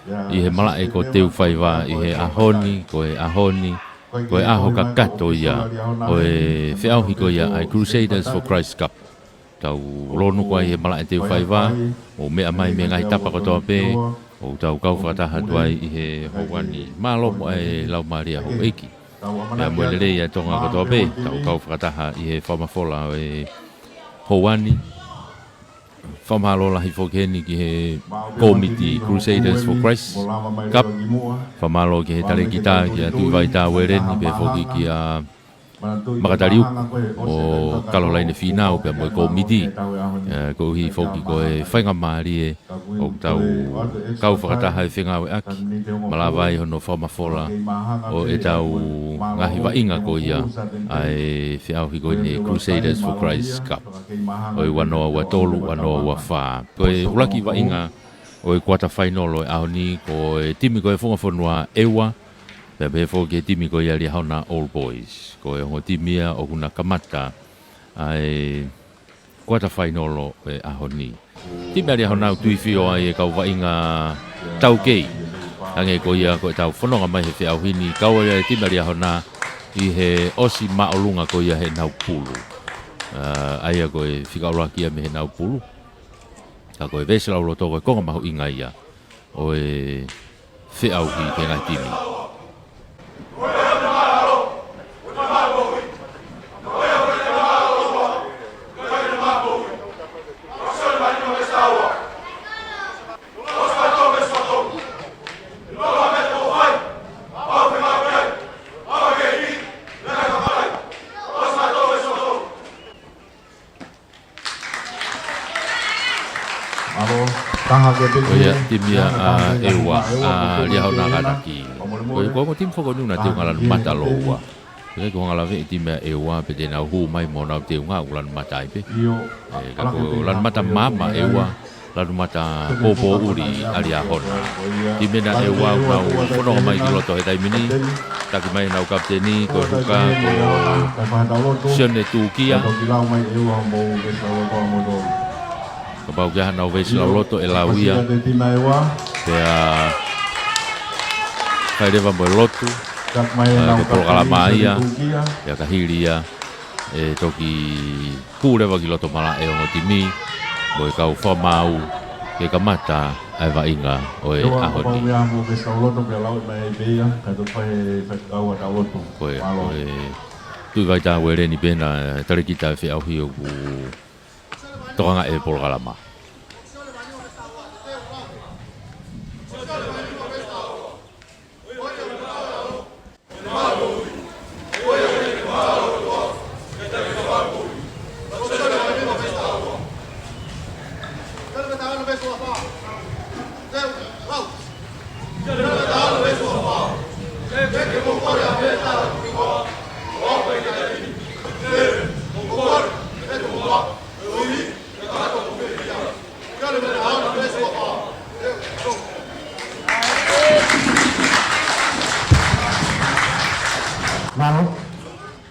I he mala e ko teu whai wā, I he ahoni, ko e ahoni, ko e aho ka kato ia, o e whiau hiko ia, ai Crusaders for Christ Cup. Tau lono kwa I he mala e teu whai wā, o mea mai me ngai tapa kotoa pē, o tau kau whakataha tuai I he houani malo mo e lau maria ho eiki. Pea moelere ia tonga kotoa pē, tau kau whakataha I he whamafola o e houani, whamalo lahi whokeni ki he komiti Crusaders for Christ Cup. Whamalo ki he tare kita ki a tuiwai tā wereni pe whoki ki a Makatariu o Kalolaine Finau pe mo komiti. Ko hi whoki ko e whainga maari e o tau kau whakataha e whengau e aki. Malawai hono whamafola o e tau ngahi wa inga ko ia ai whiau hi ko ni Crusaders for Christ Cup. O e wanoa wa tolu, wanoa wa wha. Ko e ulaki wa inga o e quarter final o e ahoni ko e timi ko e whongafonua ewa. Pea pe fo ke timi ko ia li hauna All Boys. Ko e hongo timia o kuna kamata ai quarter final o e ahoni. Timi ali hauna tui fio ai e kau wa inga tau kei. Ange ko ia ko e tau whanonga mai he whiau hini. Kau ia e timi ali hauna I he osi maolunga ko ia he nau pulu. Aia ko e whikaura kia me he nau pulu. Ka ko e vesela ulo toko e konga mahu inga ia. O e whiau hi ke ngai timi. O ia timia ewa lia hau nā kanaki. Ko mo tim whako nuna teo ngalan mata loa. Ko ngala ve timia ewa pe te nau hu mai mo nau teo ngā ulan mata ipe. Kako lan mata mama ewa lanu mata popo uri alia hona. Timia na ewa nau whanonga mai ki loto he taimini. Taki mai nau kapteni ko huka ko sione tūkia. Kapau kia hanau veisi lau loto e lauia. Pea kai rewa mo e lotu. Ke polo kalama ia. Pea kahiri ia. E toki ku rewa ki loto mala e ongo timi. Mo e kau whamau. Ke kamata ai wa inga o e ahoni. Koe tui vai tā wereni pēna tare kita e whiau hi o ku tokanga e polo kalama.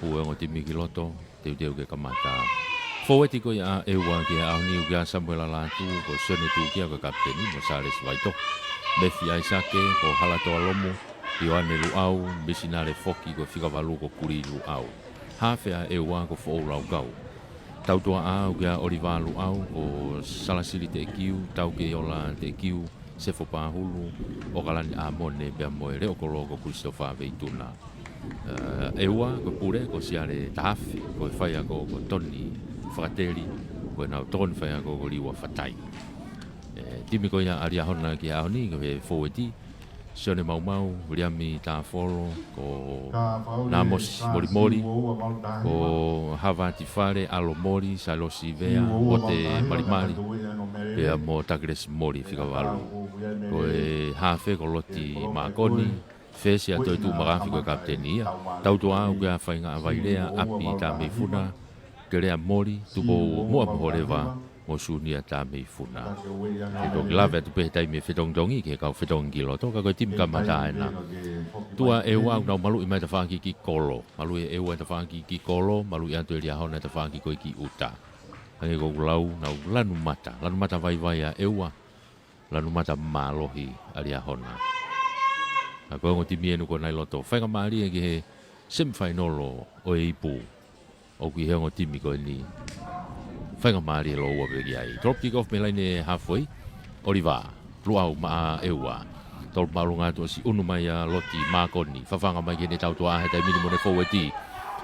Uengo timi ki loto, teu ke kamata. Foweti ko ia ewa ki auni ukia Samuel Alatu ko sone tu kia ko kapteni mo Sales Vaito. Mefi Aisake ko halato alomo, Ioane Luau, Besinare Foki ko Whikavalu ko Kuri Luau. Hawhea ewa ko Fōurau Gau. Tautua a ukia Oliva Luau ko Salasiri te kiu, Tauke Ola te kiu, Sefo Pahulu, Okalani Amone bea moe reo ko logo Christopher Veituna. Ewa ko pure ko siare tahafi ko whaia ko Tony Fratelli ko nau ton whaia ko liwa whatai. Timi ko ia aria hona ki aoni ko he fōeti sione mau mau riami tāwhoro ko Namos Morimori ko Havati Whare Alo Mori Salosi Vea o te Marimari pea mo Tagres Mori Whikavalu ko e hawhe ko Loti Makoni Fesi a toi tu marafi ko kaptenia. Tautua au kia whainga avairea api tā mei funa. Kerea mori tupo mua pohorewa mo sunia tā mei funa. Ke toki lawe atu pehetai me whetongtongi ke kau whetongi lo. Toka koe tim kamataena. Tua e wau nau malu I mai ta whangi ki kolo. Malu e ewa ta whangi ki kolo. Malu I anto e lia hona ta whangi koe ki uta. Hange kou lau nau lanu mata. Lanu mata vai vai a ewa. lanu mata malohi alia hona. Ko ngo timi enu ko nai loto whainga maari ki he semifinalo o e ipu o ki he ngo timi ko ni whainga maari lo ua peki ai. Drop kick off me laine halfway Oliva luau maa eua tol marunga tu si unu mai loti makoni whawhanga mai ki ne tau tua he tai minimo ne forwardi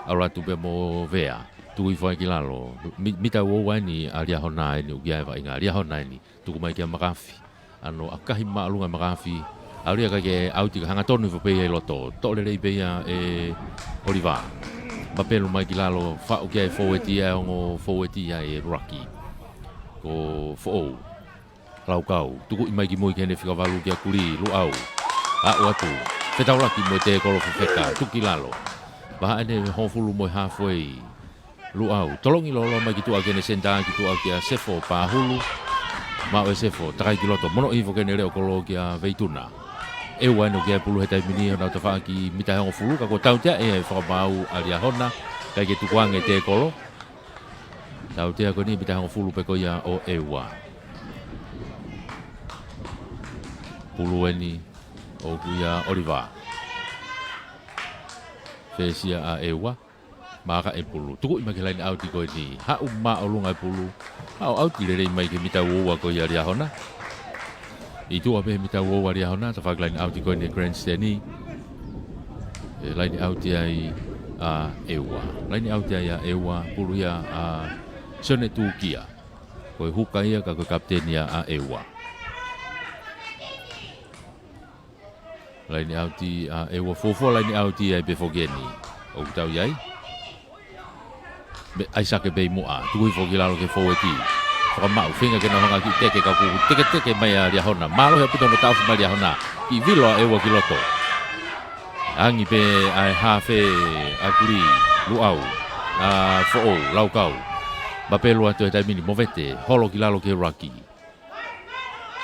aura tu pe mo vea tu i whai ki lalo mita uowa ni alia hona ni ugia eva inga alia hona ni tuku mai ki a makafi ano akahi maalunga makafi Auria kake auti hanga tonu fo pe loto to le rei pe e Oliva papelu mai kilalo fa o ke forwardi e ngo forwardi e Rocky ko fo lau kau tuku i mai ki moi kene fika valu ki akuri lu au a watu fetau laki mo te kolo feka tuki lalo ba ane hofulu mo halfway lu au tolongi lolo mai ki tu akene senta ki tu akia sefo pa hulu ma o sefo takai kiloto mono i fo kene leo kolo ki a veituna e wano ke pulu hetai mini na te faki mita ho fulu ka ko tau te e fa mau alia hona kai ke tu kwange te kolo tau te ko ni mita ho fulu pe ko ya o ewa pulu eni o kuya Oliva fesia a ewa maka e pulu tuku i makelaini auti ko ni ha umma o lunga pulu ha auti le mai ke mita wo ko ya alia hona itu apa yang kita wawa dia hona tafak lain auti ko ni grandstand ni lain auti ai ewa lain auti ai ewa pulu ya sone tu kia ko huka ia ka ko kapten ya ewa lain auti ewa fofo lain auti ai befogeni o tau yai ai sake be mo tu i fogilalo ke forwardi mau finga ke no hanga ki teke ka ku teke mai dia hona malo ya puto no tau mai dia hona ki vilo e wa kiloto angi pe ai hafe akuri luau fo lau kau ba pe lu atu tai mini movete holo ki lalo ke Rocky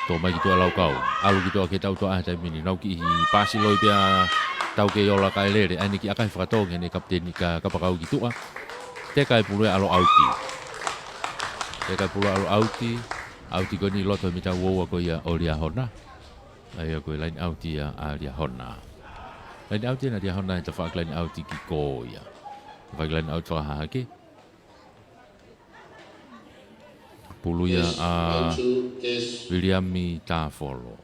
to mai ki to lau kau alu ki to ke tau to tai mini nau ki pasi loi pe tau ke yola kai lere ani ki akai frato ne kapten ka kapakau ki tu te kai pulu alo auti Teka pula auti ko ni loto mita wo ko ya olia hona. Ai ko lain auti ya alia hona. Lain auti na dia hona ta fa lain auti ki ko ya. Fa lain auti fa ha ke. Pulu ya William mi ta folo.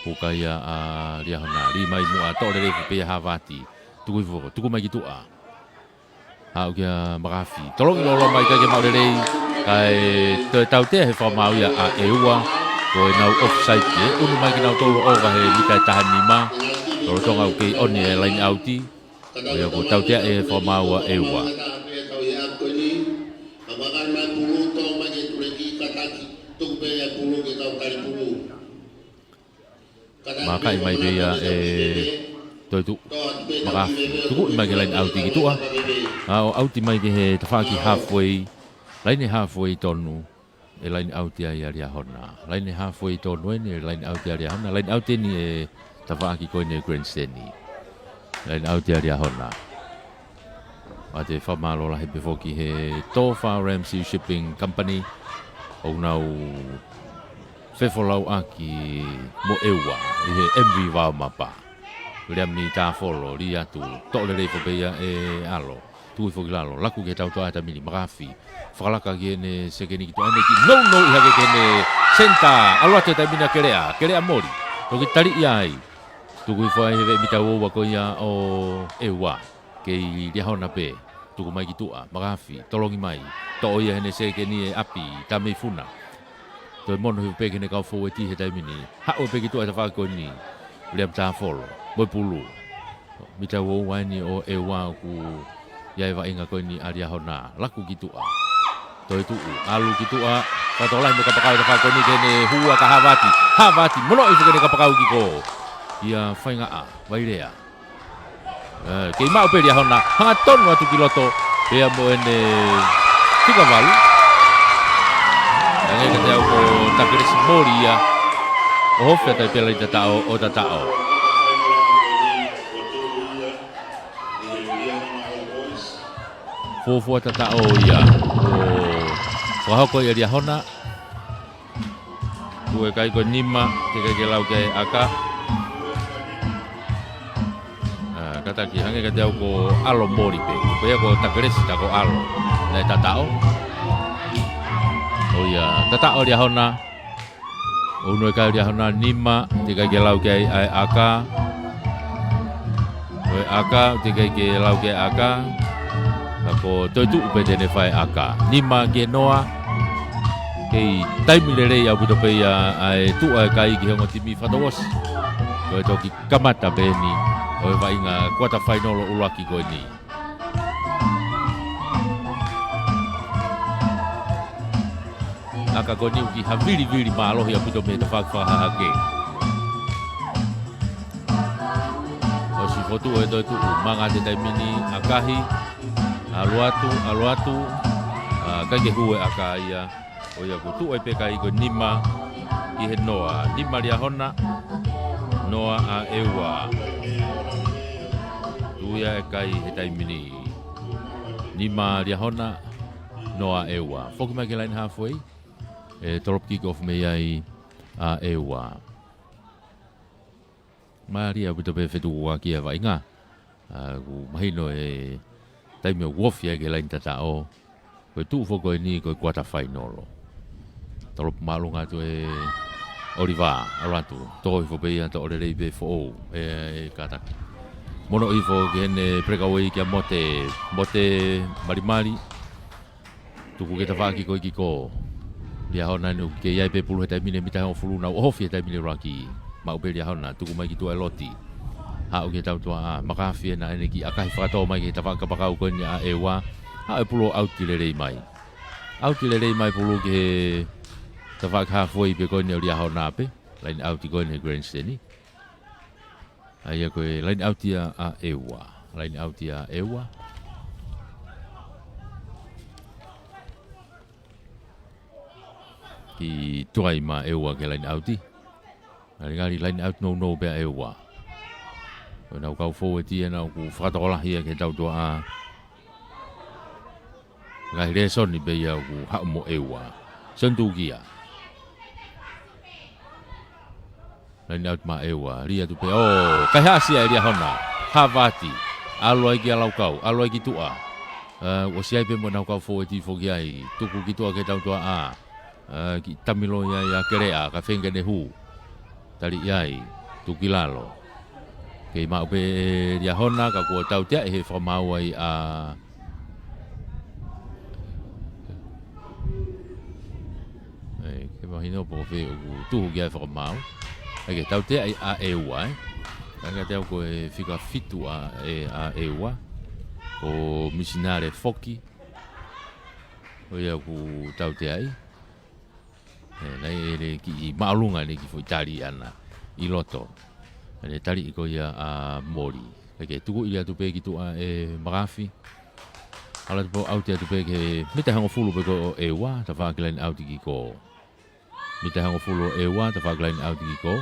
Pukaya dia hona li mai mu ato le pe havati. Tuku mai gitu Hau kia marafi. Tolong lolo mai kai mau lelei kai te tau te he fa mau ya eua ko nau offside ke unu mai nau tolo over he mikai tahan lima. Tolo tonga ke on e line outi. Ya ko tau te e fa mau eua. Maka mai be ya tu marafi. Tu mai ke line outi gitu auti mai ke he tafaki halfway lain halfway tonu e lain auti ai aria hona lain halfway tonu ni lain auti aria hona lain auti ni e tafaki ko ni grandstand ni lain auti aria hona ate fa malo la he befoki he Tofa Ramsey Shipping Company o nau fefolau aki mo ewa he MV va mapa William ni ta follow li atu to le fo be e alo tu fo glalo la ku ke tau to ata mini marafi fala ka gene se ke ni to ane ki no iha ke gene senta alo te ta mina kelea mori to ki tari ai tu ku fo ai ve mita wo ko ya o ewa ke dia hona pe tu ku mai ki tu marafi tolongi mai to ia ne se ke ni api ta me funa to mono pe ke ne ka fo ti he ta mini ha o pe ki tu ata fa ko ni le ta folo mo pulu mita wo wani o ewa ku ya va inga ko ni aria hona laku gitu to itu alu gitu patola me kapakau ka ko ni kene hua ka havati mono ifu kene kapakau ki ko ia fainga vailea ke mau pe dia hona hanga ton watu kiloto dia mo ene tika valu ngai ka tau ko takere moria o hofia ta pela tatao o tatao Fofo tatao ia o hako ia dia hona tu e kai ko nima te kai ke lau ke aka kata ki hange ka te au ko alo mori pe ko ia ko takresi ta ko alo le tatao o ia tatao dia hona uno e kai dia hona nima te kai ke lau ke aka o aka te kai ke lau ke aka ko toi tu pe te ne fai aka nima ke noa kei taimi le rei au puto pe ia ai tu ai kai ki hongo timi fatawos ko e toki kamata beni o e vai ngā quarter final o ulaki koe ni. Aka koe ni uki ha viri maalohi a puto me te whakawhaha ke. O si fotu o e toi tu manga te taimini akahi, aluatu, kai ke hue aka ia, o ia ku tu e peka i koe nima i he noa, nima ria hona, noa a eua. Tuia e kai he taimini nima ria hona noa eua. Foki mai ke lain halfway e torop kick off me ai a eua. Maria puto pe fetu wa kia vai nga. Ku mahino e taimi o wof ia ke lain tatao. Ko tu foko ni ko quarter final. Torop malunga tu e Oliva aratu. Toi fo pe ia to ore rei be fo e kata. Mono ifo kene breakaway kia mote marimari tuku ke tawaki ko ikiko lia hona nu ke iai pe pulu he taimine mita hong fulu na ohofi he taimine raki ma upe lia hona tuku mai ki tua eloti ha uke tau tua a makafi na ene ki akahi whakatoa mai ke tawaka pakau ko ni a ewa ha e pulu auti le rei mai pulu ke tawaka halfway pe ko ni lia hona pe lain auti ko ni grandstand ni Aia koe lain autia a ewa. Ki tuai ma ewa ke lain auti. Ngari lain out no bea ewa. Koe nau kau fōe tia nau ku whakatokolahi ke tau tua a. Ngai resoni be ia ku hao mo ewa. Sentukia. Lain out ma ewa, ria tu pe, kai hasia ria hona, havati, aloai ki alau kau, aloai ki tua. O siai pe mo nau kau fōe ti fōki ai, tuku ki tua ke tau tua a, ki tamilo ia kerea, ka whenga ne hu, tali iai, tuki lalo. Kei mau pe ria hona, ka kua tau tia he whamau ai a... Ke mahino po fe o tuhu ki ai whamau. Ake tau te a ewa Kanga te au koe whika fitu a ewa Ko misinare foki O ia ku tau te ai Nei ere ki i maalunga ne ki fo itari ana I loto Ane tari i ko ia a mori Ake tuku i atu pe ki tu a magafi Ala tupo au te atu pe ke Mita hango fulu pe ko ewa Ta whakilain au ti ki ko Mita hango fulu ewa Ta whakilain au ti ki ko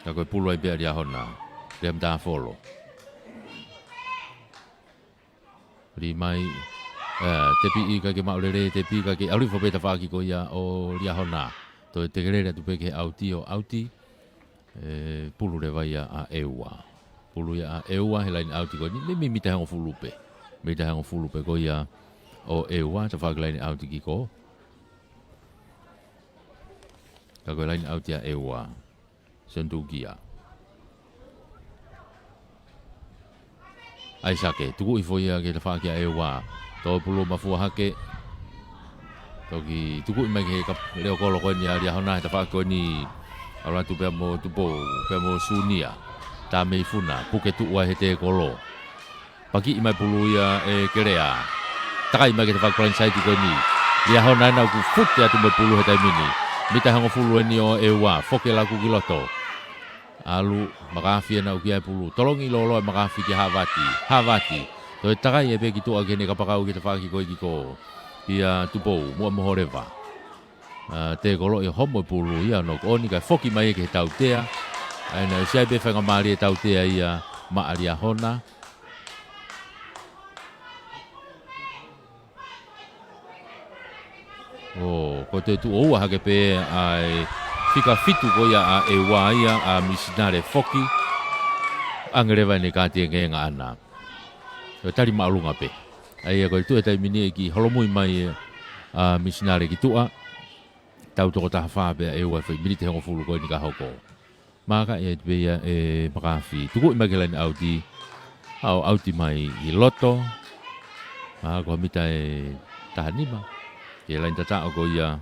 Ka koe pulu ai bea ria hona. Ria mta folo. Ri mai. Te pi i ka ke maurere, te pi ka ke aurifo peta whaki ko ia o ria hona. To te kerere tu peke auti o auti. Pulu re vai a eua. Pulu ia a eua he lain auti ko. Ni mi mita hango fulupe. Mita hango fulupe ko ia o eua. Ta whaki lain auti ki ko. Ka koe lain auti a eua. Sentukia. Ai sake, tuku i foia ke te whakia ewa. Tō pulu mafua hake. Toki, tuku i mai ke leo kolo koe ni aria hona te whakio ni Auratu pia mo tupo, pia mo sunia. Tā mei funa, puke tuua he te kolo. Paki i mai pulu ia kerea. Taka i mai ke te whakio saiti koe ni. Lia hona ina ku futi atu mai pulu he tai mini. Mita hango fulu ni o ewa, foke la ku kiloto. Alu makafi na uki ai pulu. Tolongi lolo makafi ki havati. To e takai e pe ki tua kene kapakau ki te whaki koe ki ko. Ia tupou, mua mohoreva. Te kolo i homo pulu ia no oni kai foki mai ke tau tea. Aina siai pe whanga maari e tau tea ia maaria hona. ko te tu oua hake pe ai fika fitu ko ia a e waia a misinare foki angerewa ne ka te ngenga ana. Ko tari maalunga pe. Ai ko tu e tai mini ki holomui mai a misinare ki tua. Tau toko taha whāpea e ua whai mini te hongo fulu koe ni ka hoko. Maka e te pia e makawhi. Tuku i makelani auti. Auti mai i loto. Maka ko mita e tahanima. Ke lain tatao ko ia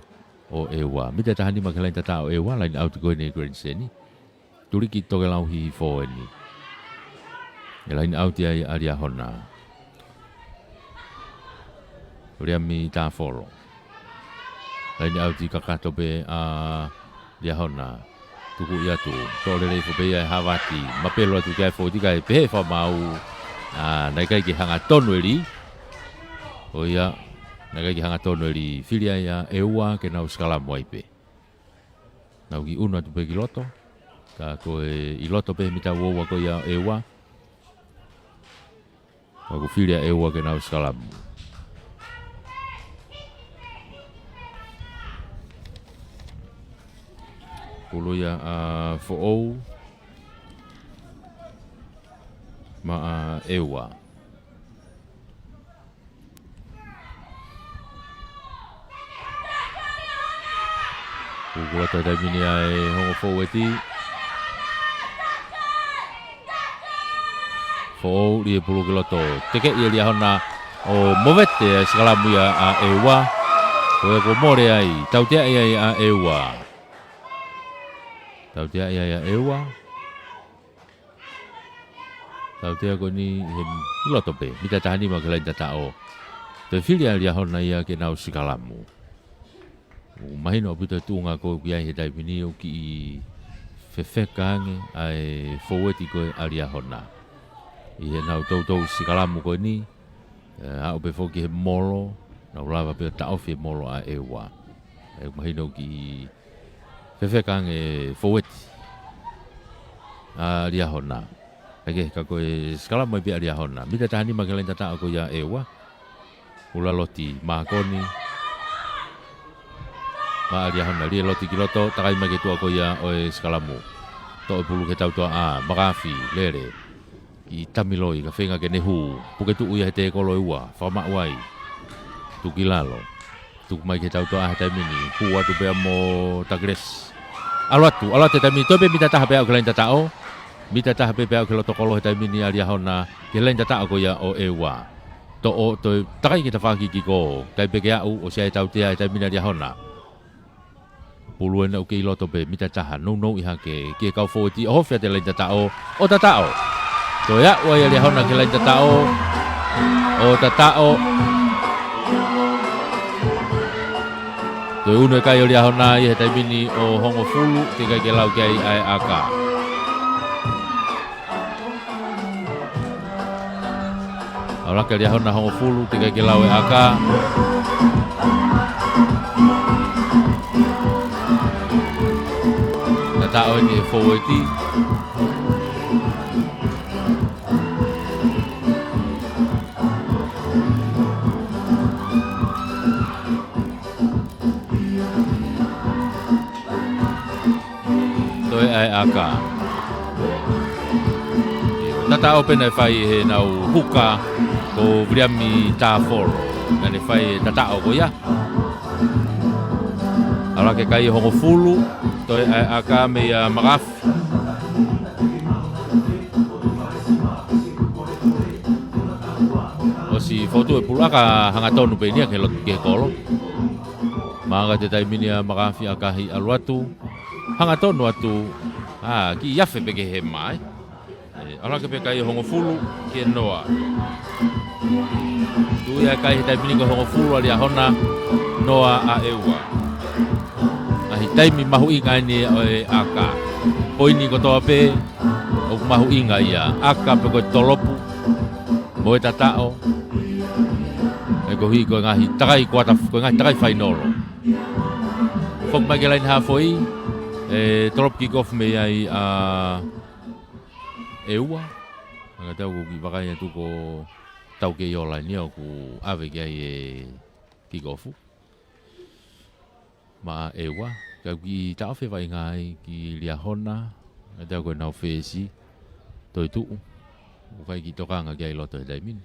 o e ua. Mita tahanima ke lain tatao e ua. Lain auti koe ni Grand Seni. Turi ki toke lau hi fo e ni. Ke lain auti ai aria hona. Ria mi ta folo. Lain auti kakato pe a dia hona tuku ia tu tole le fo pe ia havati mapelo tu kai fo dikai pe fa mau a nai kai ki hanga tonweli o ia nai kai ki hanga tonweli filia ia eua ke nau skala moi pe nau ki uno tu pe ki loto ka ko i loto pe mita wo ko ia eua ko filia eua ke nau skala Kulo ya fo'ou ma ewa. Kulo ta dai mini ai hongo fo'ou eti. Fo'ou li pulu kiloto. Teke ia li hona o movete skala muia a ewa. Ko more ai tau te ai a ewa. Tau tea ia ewa. Tau tea ko ni loto pe. Mita tahani ma kelain tatao. Te filia lia hona ia ke nau sikalamu. Mahino pita tunga ko kia he dai pini o ki fefekange ai foweti ko alia hona. I he nau tau sikalamu ko ni. Hau pe foki he molo. Nau lava pe tau fe molo a ewa. Mahino ki Fefekang e foweti a lia hona. Ake ka koe skala mai pia lia hona. Mita tahani makelain tatao ko ia ewa. Ula loti makoni. Ma lia hona lia loti ki loto. Takai mai ke tua ko ia oe skalamu. To e pulu ke tau tua makafi lere. I tamiloi ka whenga ke nehu. Puke tu uia he te kolo ua. Whama uai. Tuki lalo. Tuk mai ke tau toa hatai mini. Hua tu pea mo tagres. Alatu hatai mini. Tope mita taha pea o ke lain tatao. Mita taha pea o ke loto kolo hatai mini alia hona. Ke lain tatao ko ia o ewa. To o to takai kita whaki ki ko. Tai peke au o siya tau tea hatai mini alia hona. Puluen au ke loto pe mita taha. No iha ke. Ke kau foweti. O hofia te lain tatao. O tatao. To ya ua alia hona ke lain tatao. O tatao. Toi uno kai o lia hona i he taimini o hongo fulu te kai ke lau kai ai aka. Aula ke lia hona hongo fulu te kai ke lau e aka. Tata o ni e foweti. Ai aka. Tata open e fai he nau huka ko vriami ta foro. Nane fai tata o ko ya. Ala ke kai hongo fulu to ai aka me magaf. O si foto e pulaka hanga tonu pe ni ke lo ke kolo. Manga te tai mini magafi aka hi alwatu. Hanga tonu atu ki iafe peke he mai. Ala ke peka i hongo fulu ki e noa. Tu ia kai hitai pini ko hongo fulu ali a hona noa a eua. A hitai mi mahu inga ni o aka. Poini ko toa pe o mahu inga ia. Aka pe ko tolopu. Moe tatao. E ko hi ko ngahi takai kuata ko ngahi takai whainoro. Fok mai ke lain hafoi. Trop kick-off me ai eua. Nga tau ko ki wakai tu ko tau ke yola ni ku ave ke ai kick-off. ma ewa ka ki ta fe vai ngai ki lia hona ta ko na fe si toi tu o kai ki to kanga ki ai loto dai min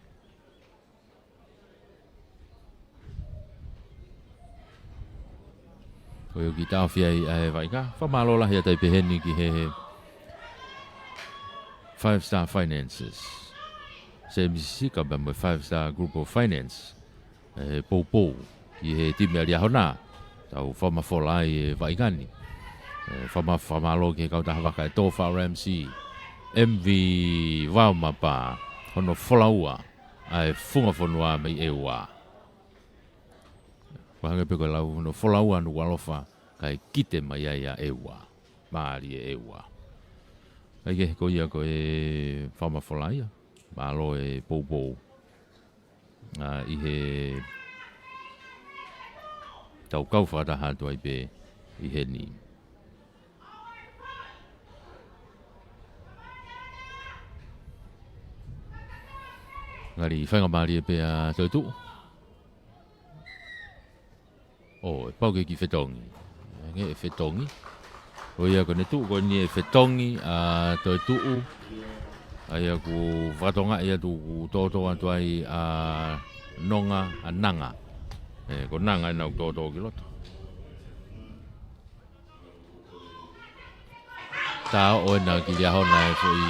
ko yo ki ta fe ai vai ka fa malo la ya tai pe hen ni ki he 5-star finances se mi si ka ba mo 5-star group of finance po ki he ti me lia hona tau whama wholai e waigani. Whama lo ke kau taha waka e Tofa RMC. MV Waumapa hono wholaua ai whunga whanua mei e wā. Wahanga peko lau hono wholaua nu walofa kai kite mai ai a e wā. Maari e wā. Kai ke ko ia ko e whama wholai a. Malo e pou. I he tau kau whataha tu ai pe I he ni. Ngari whainga maari e pe a tau tu. E pau ke ki whetongi. Nge e whetongi. O ia ko ne tu ko ni e whetongi a tau tu. Ai aku whatonga ia tu toto atu ai a nonga a nanga. Ko nanga nau toto ki loto. Tā o na ki lia hona e fo I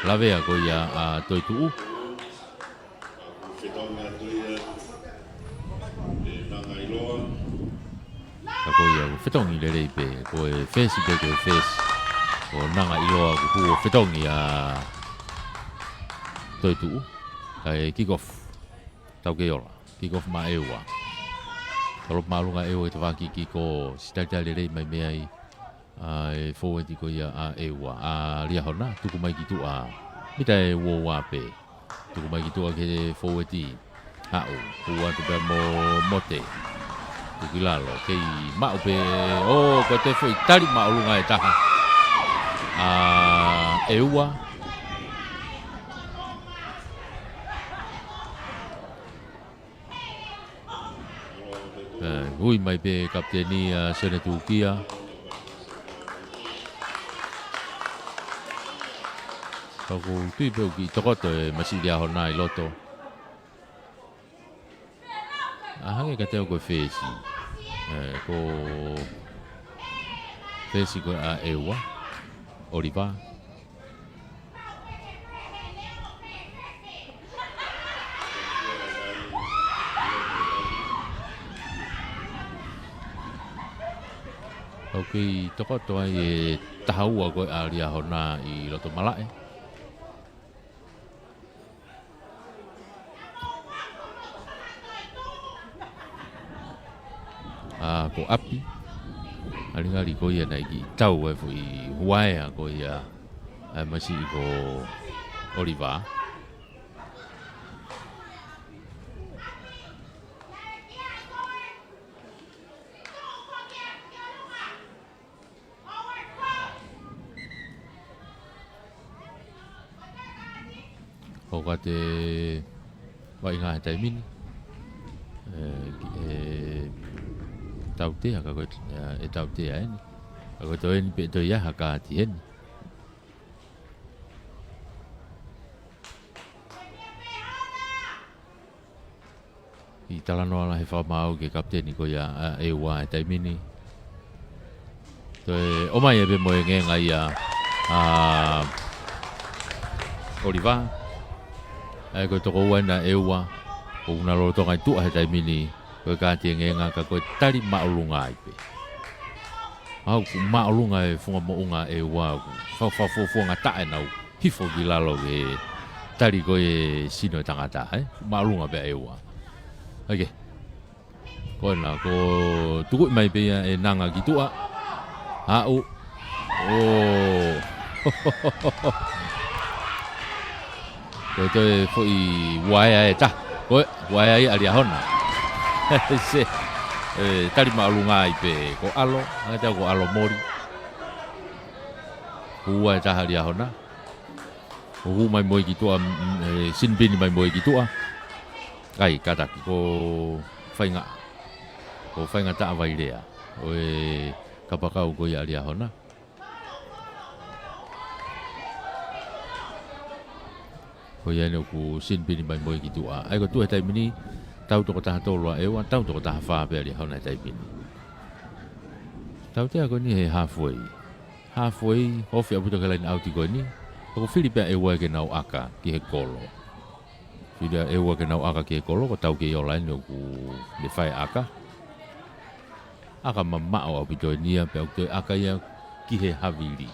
lavea ko ia a toi tuu. Ka ko ia ko whetongi le rei pe. Ko e whesi pe ko e whesi. Ko nanga iloa ko hu o whetongi a toi tuu. Ka e kick off. Tau ke ola. Kick off ma ewa. Kalau malunga ewa te waki ki ko sitalitali rei mai mea I forward ko ia a ewa a lia hona tuku mai ki tu a mita e wo wa pe tuku mai ki tu a ke forward a o ua te mo mote tuku lalo ke ma pe o ko te foi tali malunga e taha a ewa hui mai pe kapteni Senetu Kia Kau tui peo ki tokoto e masilia hona I loto. Hange ka teo koe whesi. Ko whesi koe a ewa. Oripa. Kau ki tokoto ai e tahaua koe a lia hona I loto malae. Ko api alingali ko ia nai ki tau e fui huaea ko ia masi ko Oliva ko kate vai ngai tai mini tau te haka koe e tau te aeni. Ako to eni pe to ia haka ati eni. I talanoa la he whamau ke kapteni ko ia e ua e taimini. To e omai e pe moe ngenga ia Oliva. E koe toko uaina e ua. Ko una loro tonga I tua he taimini. Koe kātia ngenga ka koe tari maolunga ai pe. Au ku maolunga e funga mounga e wau. Whawhawhawhunga tae nau. Hifo ki lalo e tari koe sino tangata. Maolunga pe e wau. Ake. Koe na ko tuku mai pe e nanga ki tua. Hau. Koe toi fo I waia e ta. Koe waia I alia hona. Se tari maalunga I pe ko alo anga ko alo mori ua ta halia hona u mai moi ki tua sinbini mai moi ki tua ai kata ko fainga ta vai rea o e kapakau ko ia lia hona. Ko ia no ku sinpini mai moi ki tua. Ai ko tu e taimini tau toko taha tolua e wan tau toko taha wha pia lia hona e taimini. Tau te ako ni he halfway. Halfway, hofi aputo ka lain auti ko ni. Ko Filipea e wai ke nau aka ki he kolo. Filipea e wai ke nau aka ki he kolo, ko tau ke i olain no ku le whai aka. Aka mamao apito e nia pe auto aka ia ki he haviri.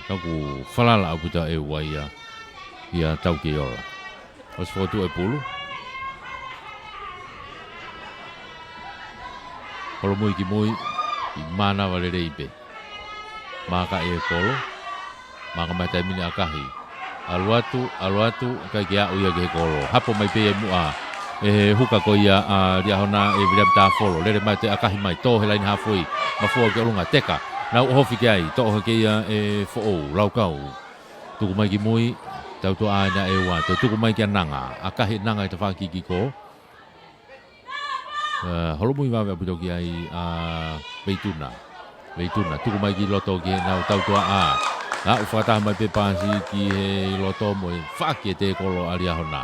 Kau ku whalala apito e wai ia tau ke i ola. Os fotu e pulu. Kolo mui ki mui, i mana wale reipe. Maka e kolo, maka mai taimini akahi. Aluatu, kai ki au ia ke kolo. Hapo mai pe e mua, e huka ko ia ria hona e viram ta folo. Lere mai te akahi mai, tō he laini hafui. Mafua ke olunga, teka. Nau hofi ke ai, tō he ke ia e fo'ou, laukau. Tuku mai ki mui, tau to aina e ua. Tuku mai ki a nanga, akahi nanga i te whakiki ko. Holo mui wawe apito ki ai Beituna, tuku mai ki loto ki nau tau tua u whakataha mai pe pāsi ki he loto mo e whaki e te kolo aria hona.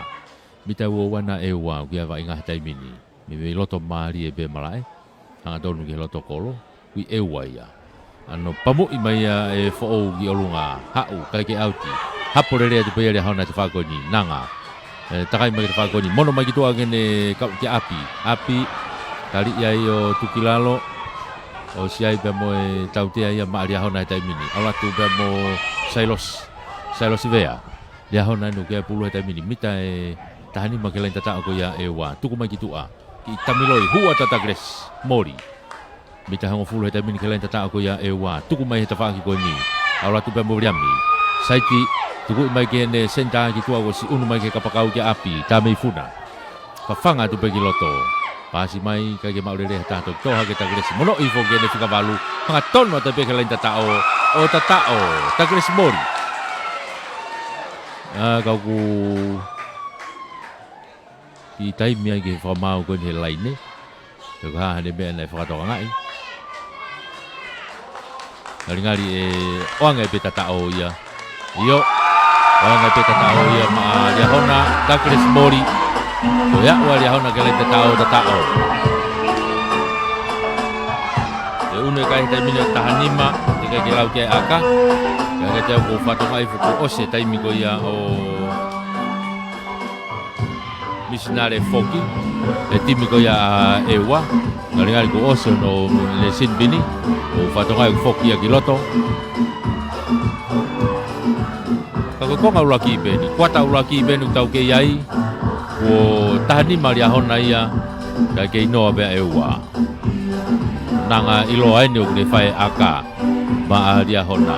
Mita ua wana e ua ki a inga taimini. Mi me loto maari e pe malai, hanga tonu ki he loto kolo, kui e ua ia. Ano pamu i mai e fo'ou ki olunga, hau, kai ke auti. Hapo rere te pe aria hona te whakoni, nanga. Takai mai te whakoni, mono mai ki tua gene ki api. Kali ia i o tukilalo o siai pe mo e tautea ia maaria hona e taimini. Aula tu pe mo Sailos Ivea. Lia hona inu kia pulu e taimini. Mita e tahani ma ke lain tata ako ia e wa. Tuku mai ki tua. Ki tamiloi hua tata gres mori. Mita hango fulu e taimini ke lain tata ako ia e wa. Tuku mai he tawaki ko ni. Aula tu pe mo riami. Saiti tuku mai ke ne senta ki tua ko si unu mai ke kapakau ki api. Ta mei funa. Kafanga tu pe ki loto. Pasi mai kai ke maurere tato toha ke tagresi mono ifo ke ne fika valu hanga tono te peke lain tatao tagresi mori kau ku i taimi ai ke whamau ko ni he laine te kaha hane mea nei whakatoka ngai ngari e oanga e pe tatao ia oanga e pe tatao ia maa ia hona tagresi mori o ya ua lia hona ke lai tatao. E une kai taimini o tahanima, te kai ke lau ke aka. Kai ke teo ko whatonga i fuku ose taimi ko ia o misinare foki. E timi ko ia e ua. Ngari ko ose no le sinbini. O whatonga i foki a ki loto. Kako konga ula ki beni. Kuata ula ki beni tau ke iai. O tahani maria hona ia kai ke inoa bea e ua. Nanga ilo aini o kune whae aka ma aria hona.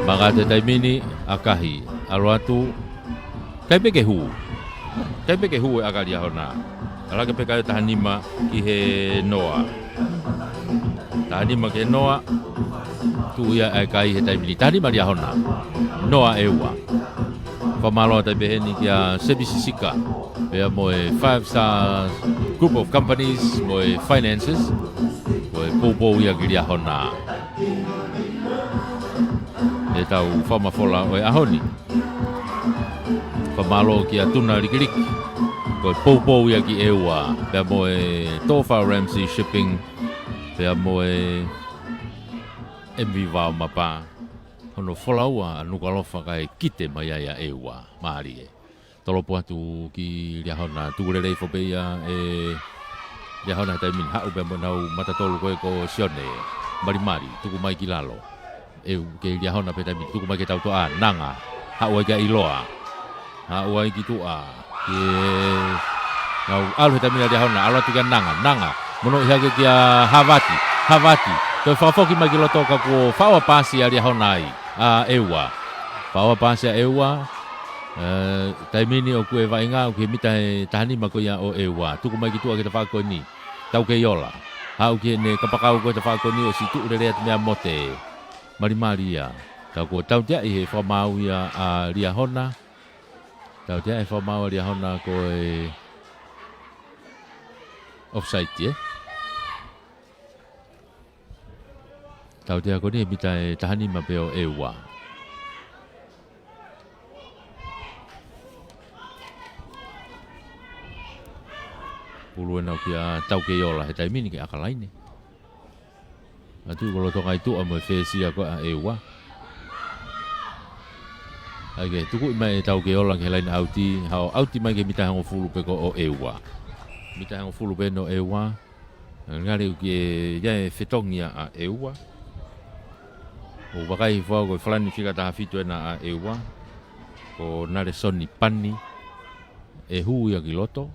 Maka te taimini akahi aluatu kai peke hu e aka ria hona. Alake peka e tahanima ki he noa. Tahanima ke noa tu ia e kai he taimini. Tahanima ria hona. Noa e ua. Whamalo te beheni ki a Sebisisika. Pea mo e 5-star group of companies, mo e finances. Mo e poupou ia ki ria hona. E tau whamafola o e ahoni. Whamalo ki a tuna rikiriki. Ko e poupou ia ki e ua. Pea mo e Tofa Ramsey Shipping. Pea mo e MV Vau Mapa. Hono whalaua nukalofa kai kite mai aia e ua, maari e. Tolopo atu ki ria hona, tukurerei whopeia e ria hona taimin hau pe mo nau matatolu koe ko sione, marimari, tuku mai ki lalo. E ke ria hona pe taimin, tuku mai ke tau toa, nanga, hau ai ka iloa, hau ai ki tua, ke nau alu he taimin ria hona, alu atu ka nanga, mono ihake ki a Havati, toi whafoki mai ki loto ka ko whaua pasi a ria hona ai. Ewa. Pawa pasa ewa. Taimini o kue vainga o ke mita he tahani mako ia o ewa. Tuku mai ki tua ke te whako ni. Tau ke iola. Hau ke ne kapakau ko te whako ni o si tu urerea te mea mote. Marimari ia. Tau ko tau tia i he whamau ia a ria hona. Tau te e whamau ria hona ko e offside Tau te ako ni e mita e tahani ma peo e ua. Pulu e nau kia tau ke iola he taimini ke akalaini. Atu kolo toka i tua mo e whesia koe e ua. Ake, tuku i mai e tau ke iola ke laina auti, hao auti mai ke mita hango fulu pe ko o e ua. Mita hango fulu pe no e ua. Ngari uki e iae whetongia a e ua. O wakai whao koe whalani whika taha fitu ena a e ua. Ko nare soni pani. E hu ia ki loto.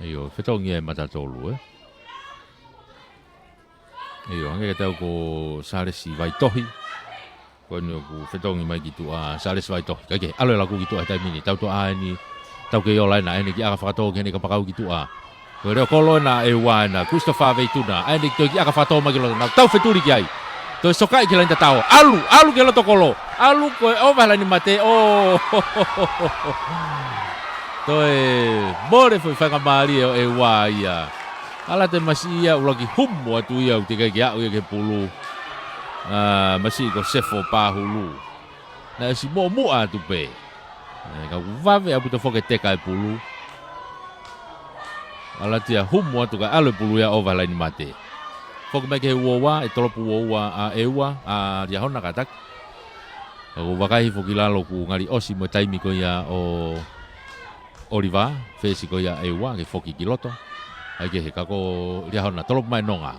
Eyo, whetongia e matatolu Eyo, ange tau ko saresi vai tohi. Ko ni ku whetongi mai ki tu a saresi vai tohi. Kake, alo e laku ki tu a taimini. Tau to a ni tau ke iola ena ene ki aga whakatoa ki ene ka pakau ki tu a. Ko reo kolo ena e ua ena. Christopher Veituna. Ene ki aga whakatoa mai ki loto. Tau wheturi ki ai. To e sokai ki lain tatao. Alu ki loto kolo. Alu ko e ovahala ni mate. To e more foi whanga maari e ua ia. Ala te masi ia ulaki humu atu ia u te kai ki au ia ke pulu. Masi ko sefo pāhulu. Na e si mua atu pe. Ka wave apu te whoke teka e pulu. Ala tia humu atu ka alo e pulu ia ovahala ni mate. Whoke mai ke uowa, e tolopu uowa a ewa, a ria hona katak. Ako wakai whoki lalo ku ngari osi mo taimi ko ia o Oliva, whesi ko ia ewa, ke whoki ki loto. Ai ke he kako ria hona, tolopu mai nonga.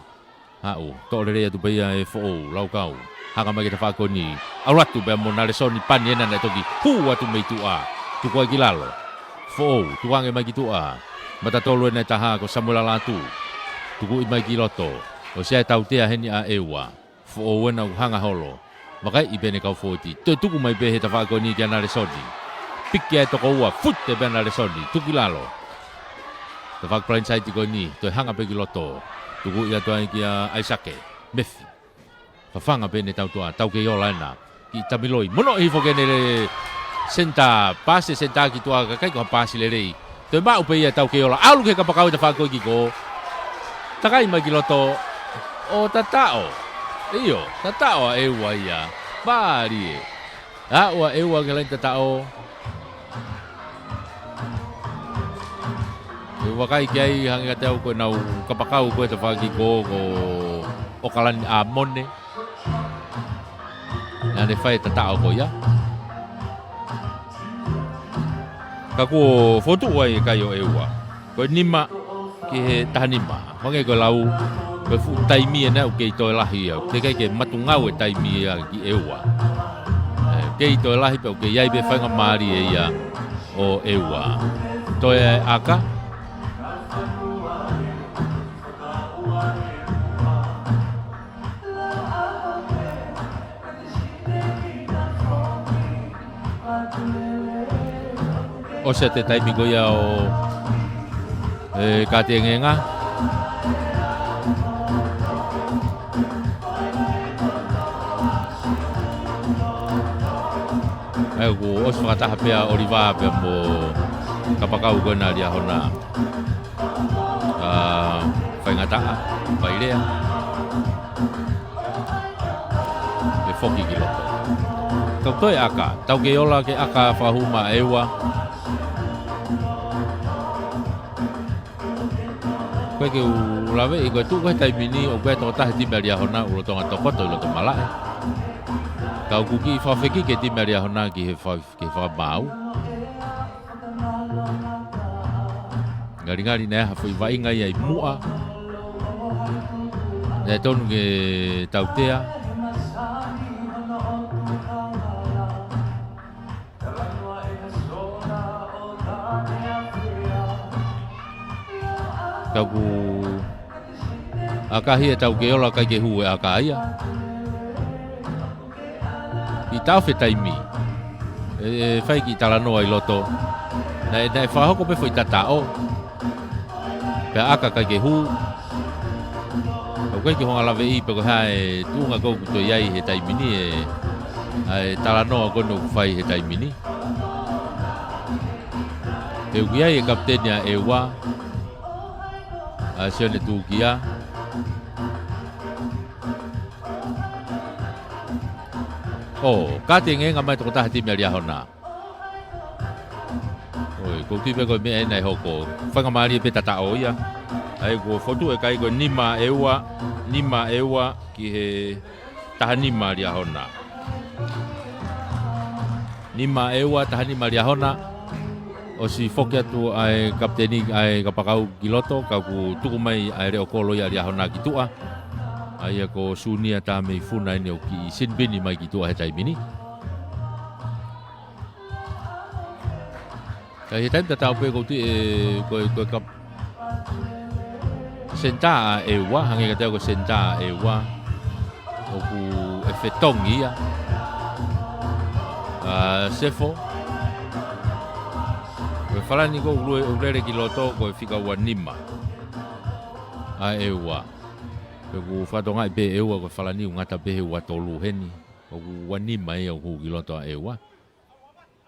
Hau, to rea tu peia e who lau kau. Hanga mai ke te whako ni. Auratu bea mo nare soni pani ena na toki. Hu atu mei tu a. Tu koe ki lalo. Who, tu wange mai ki tu a. Mata tolu ena taha ko Samuel Alatu. Tu kui mai ki loto. O sea e tautea heni a ewa. Who ena hanga holo. Makai i bene kau foti. Tu tuku mai behe te whako ni kia nare soni. Piki e toko ua. Fute bea nare soni. Tuki lalo. Te whako plain side ko ni. Tu hanga pe ki loto. Tuku ia tua ki a Aisake. Mefi. Whawhanga pene tau toa, tau ke iola ena, ki tamiloi. Mono i whokene le senta, pase senta ki toa, ka kai koha pasi le rei. Toi mau pe ia tau ke iola, alu ke ka pakau te whakoi ki ko. Takai mai ki loto, o tatao. Iyo, tatao a eua ia. Bari e. A ua eua ke lain tatao. E wakai ki ai hangi ka tau koe nau ka pakau koe te whaki ko o kalani a mone. Nā ne whai tatao ko ia. Ka kua whotu ai e kai o eua. Koe nima ki he taha nima. Wange koe lau, koe fu taimi e nau kei toi lahi au. Te kai ke matu ngau e taimi e ki eua. Kei toi lahi pe o ke iai be whainga maari e ia o eua. Toi e aka. O se te taimi ko ia o ka te ngenga. Ai ko os whakataha pea Oliva pea mo kapakau koe nā ria hona whaingataa, whairea. E whoki ki loto. Tau toi aka, tau ke ola ke aka whahuma ewa. Koe ke ulawe i koe tu koe taimini o koe toko tahe time ria hona ulo tonga tokoto ilo to malae. Kau kuki i whawheki ke time ria hona ki he whamau. Ngari nea hawhi wainga ia i mua. Nea tonu ke tautea. Kau ku akahi e tau ke ola kai ke hu e aka ia. I tau whe taimi. E whai ki talanoa i loto. Na e whahoko pe whai tatao. Pea aka kai ke hu. Kau koe ki honga lawe I peko hae tunga kou kuto iai he taimini e talanoa kono whai he taimini. Te uki ai e kapteni a Ewa, a sione tūkia. Ka te ngenga mai toko taha timi alia hona. Ko tipe koe mea enai hoko, whanga maari e pe tata o ia. Ai ko fotu e kai ko nima Ewa ki he taha nima alia hona. Nima Ewa taha nima alia hona. O si foki atu ai kapteni ai kapakau ki loto, ka ku tuku mai ai reo kolo ia alia hona ki tua. Ai ko sunia ta mei funa ine o ki sinbini mai ki tua he taimini. Ka he taim tatau pe kouti koe kap senta a Ewa, hange ka teo ko senta a Ewa. O ku e whetongi ia. Sefo. Koe whalani ko urere ki loto koe whika ua nima. A Ewa. Koe ku whatonga I pe Ewa koe whalani ungata pehe ua tolu heni. Koe ku ua nima ia ku ki loto a Ewa.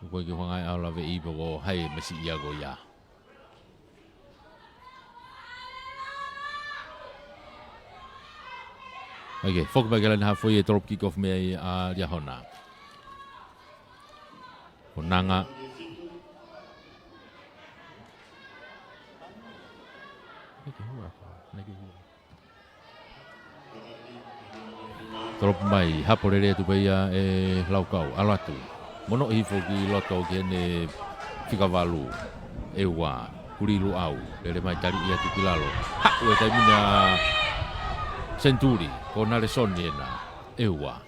Koe ki whangai au lawe I poko hai masi ia ko ia. Ok, whoka mai kalani hawhoi e drop kick-off mea I a ria hona. Ko nanga. Drop mai, haporere tu peia e laukau, alatu. Mono hifo ki loto ki ene whikavalu, Ewa, kurilu au, lere mai tari ia tu kilalo. Ha, ue taimina Centuri, ko nare soni ena, Ewa.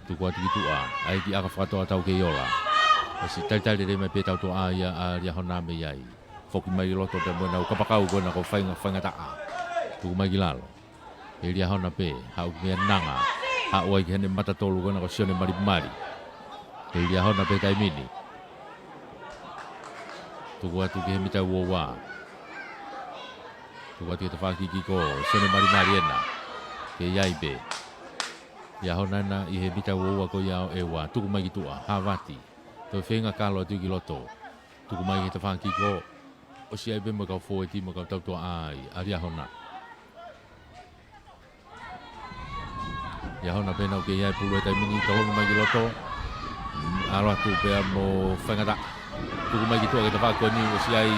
Tuku atu ki tua, ai ki aka whakatoa tau ke iola. Asi tari re mai pe tau toa ia a ria hona me iai. Foki mai loto te mwena u kapakau kona ko whainga taa. Tuku mai ki lalo. E ria hona pe, hau mea nanga. Ha oi ki hene matatolu kona ko sione mari. E ria hona pe taimini. Tuku atu ki he mita uowa. Tuku atu ki te whakiki ko sione mari ena. Ke iai pe. Ia hona na I he mita uowa ko iao Ewa. Tuku mai ki tua, hawati. Toi whenga kalo atu ki loto. Tuku mai ki te whakiki ko. O si ai pe mo kau fō e ti mo kau tau tua ai. Aria hona. Ia hona pena o ke iai pulu e taimini tolongu mai ki loto. Aro atu pea mo whangata. Tuku mai ki tua ke te whakua ni o si ai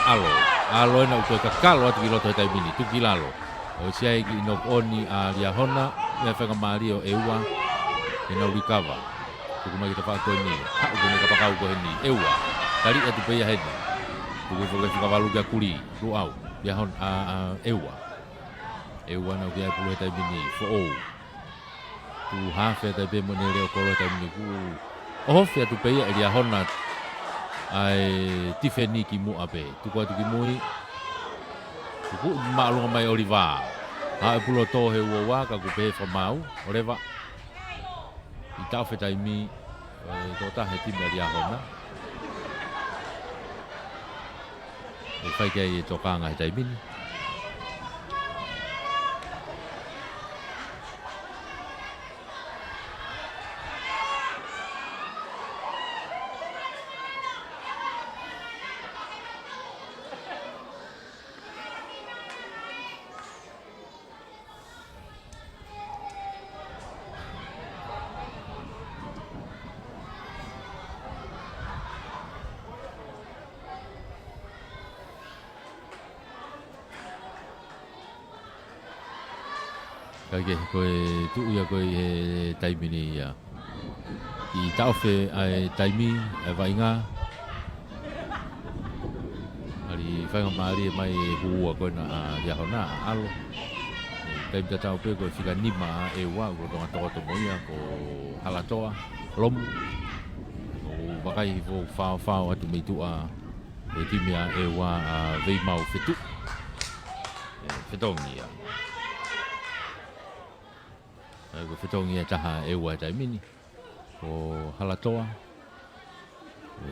alo. Alo ena uto e kakalo atu ki loto e taimini. Tuki lalo. O si ai ki inok oni a ria hona. Mea whanga maari o Ewa. E nau rikava. Tuku mai ki te whakua ni. Hau kone kapakau ko heni. Ewa. Tari atu pea heni. Tuku whoke whikavalu kia kuri. Ruau. Ria hona Ewa. Ewa nau ki ai pulu e taimini. Fo'ou. Tu hafe tai pe mo ne reo kolo taimini ku. Ohofi atu peia e ria hona. Ai tifeni ki mu ape. Tuku atu ki mui. Tuku maalunga mai oliva. Ha e pulo to he uowa ka ku pe whamau. Orewa. I tau fe taimi. Tota he timi a ria hona. E whaikai e tokanga he taimini. Kage koe tuu ia koe he taimini ia. I tauwhe ai taimi e wainga. Ari whainga maari e mai hua koe na ria hona alo. Taimi ta tau pe koe whika nima e wā ko tonga toko to moia ko halatoa, lomu. Ko wakai hifo whao atu mei tua e timia e wā vei mau whetu. Whetongi ia. Ko whetongi e taha e ua e taimini. Ko halatoa.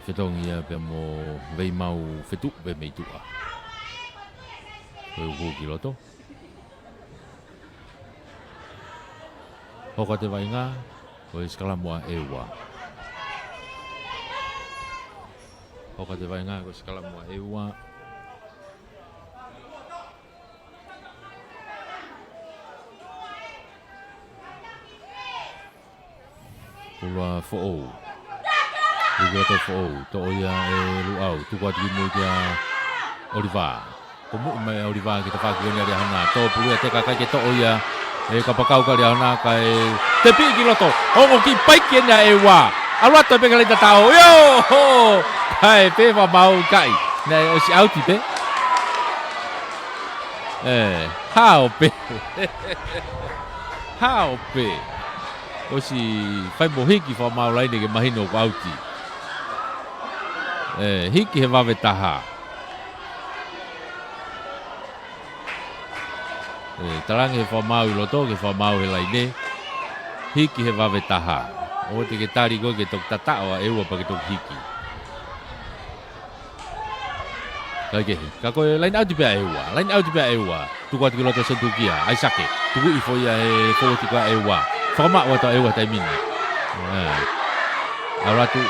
Whetongi e pe mo vei mau whetu pe mei tua. Ko uku ki loto. Hoka te vainga, koe skalamoa ewa. Hoka te vainga, koe skalamoa ewa. Pula fo'ou. Iga to fo'ou, to ia e luau, tuku ati mo kia Oliva. Komu mai Oliva kita whaki ni ari hana. To pulu te kakai ke to ia e kapakau ka ari hana kai te pi ki loto. Ongo ki pai ki na e wa. Alwa to pe kalita tao. Yo! Kai pe wa mau kai. Na o si auti pe. Hao pe. Hao pe. O si fai mo hiki fa mau lai ke mahino ko auti. Hiki he wawe taha. Tarangi he fa mau I loto ke fa mau he lai ne. Hiki he wawe taha. O te ke tari koe ke tok tatao a eua pa ke tok hiki. Kage he. Ka koe lain auti pia eua. Lain auti pia eua. Tuku ati ke loto sentukia. Ai sake. Tuku I fo ia he fo tika eua. Whakamak wata ewa tai mini. Aratu,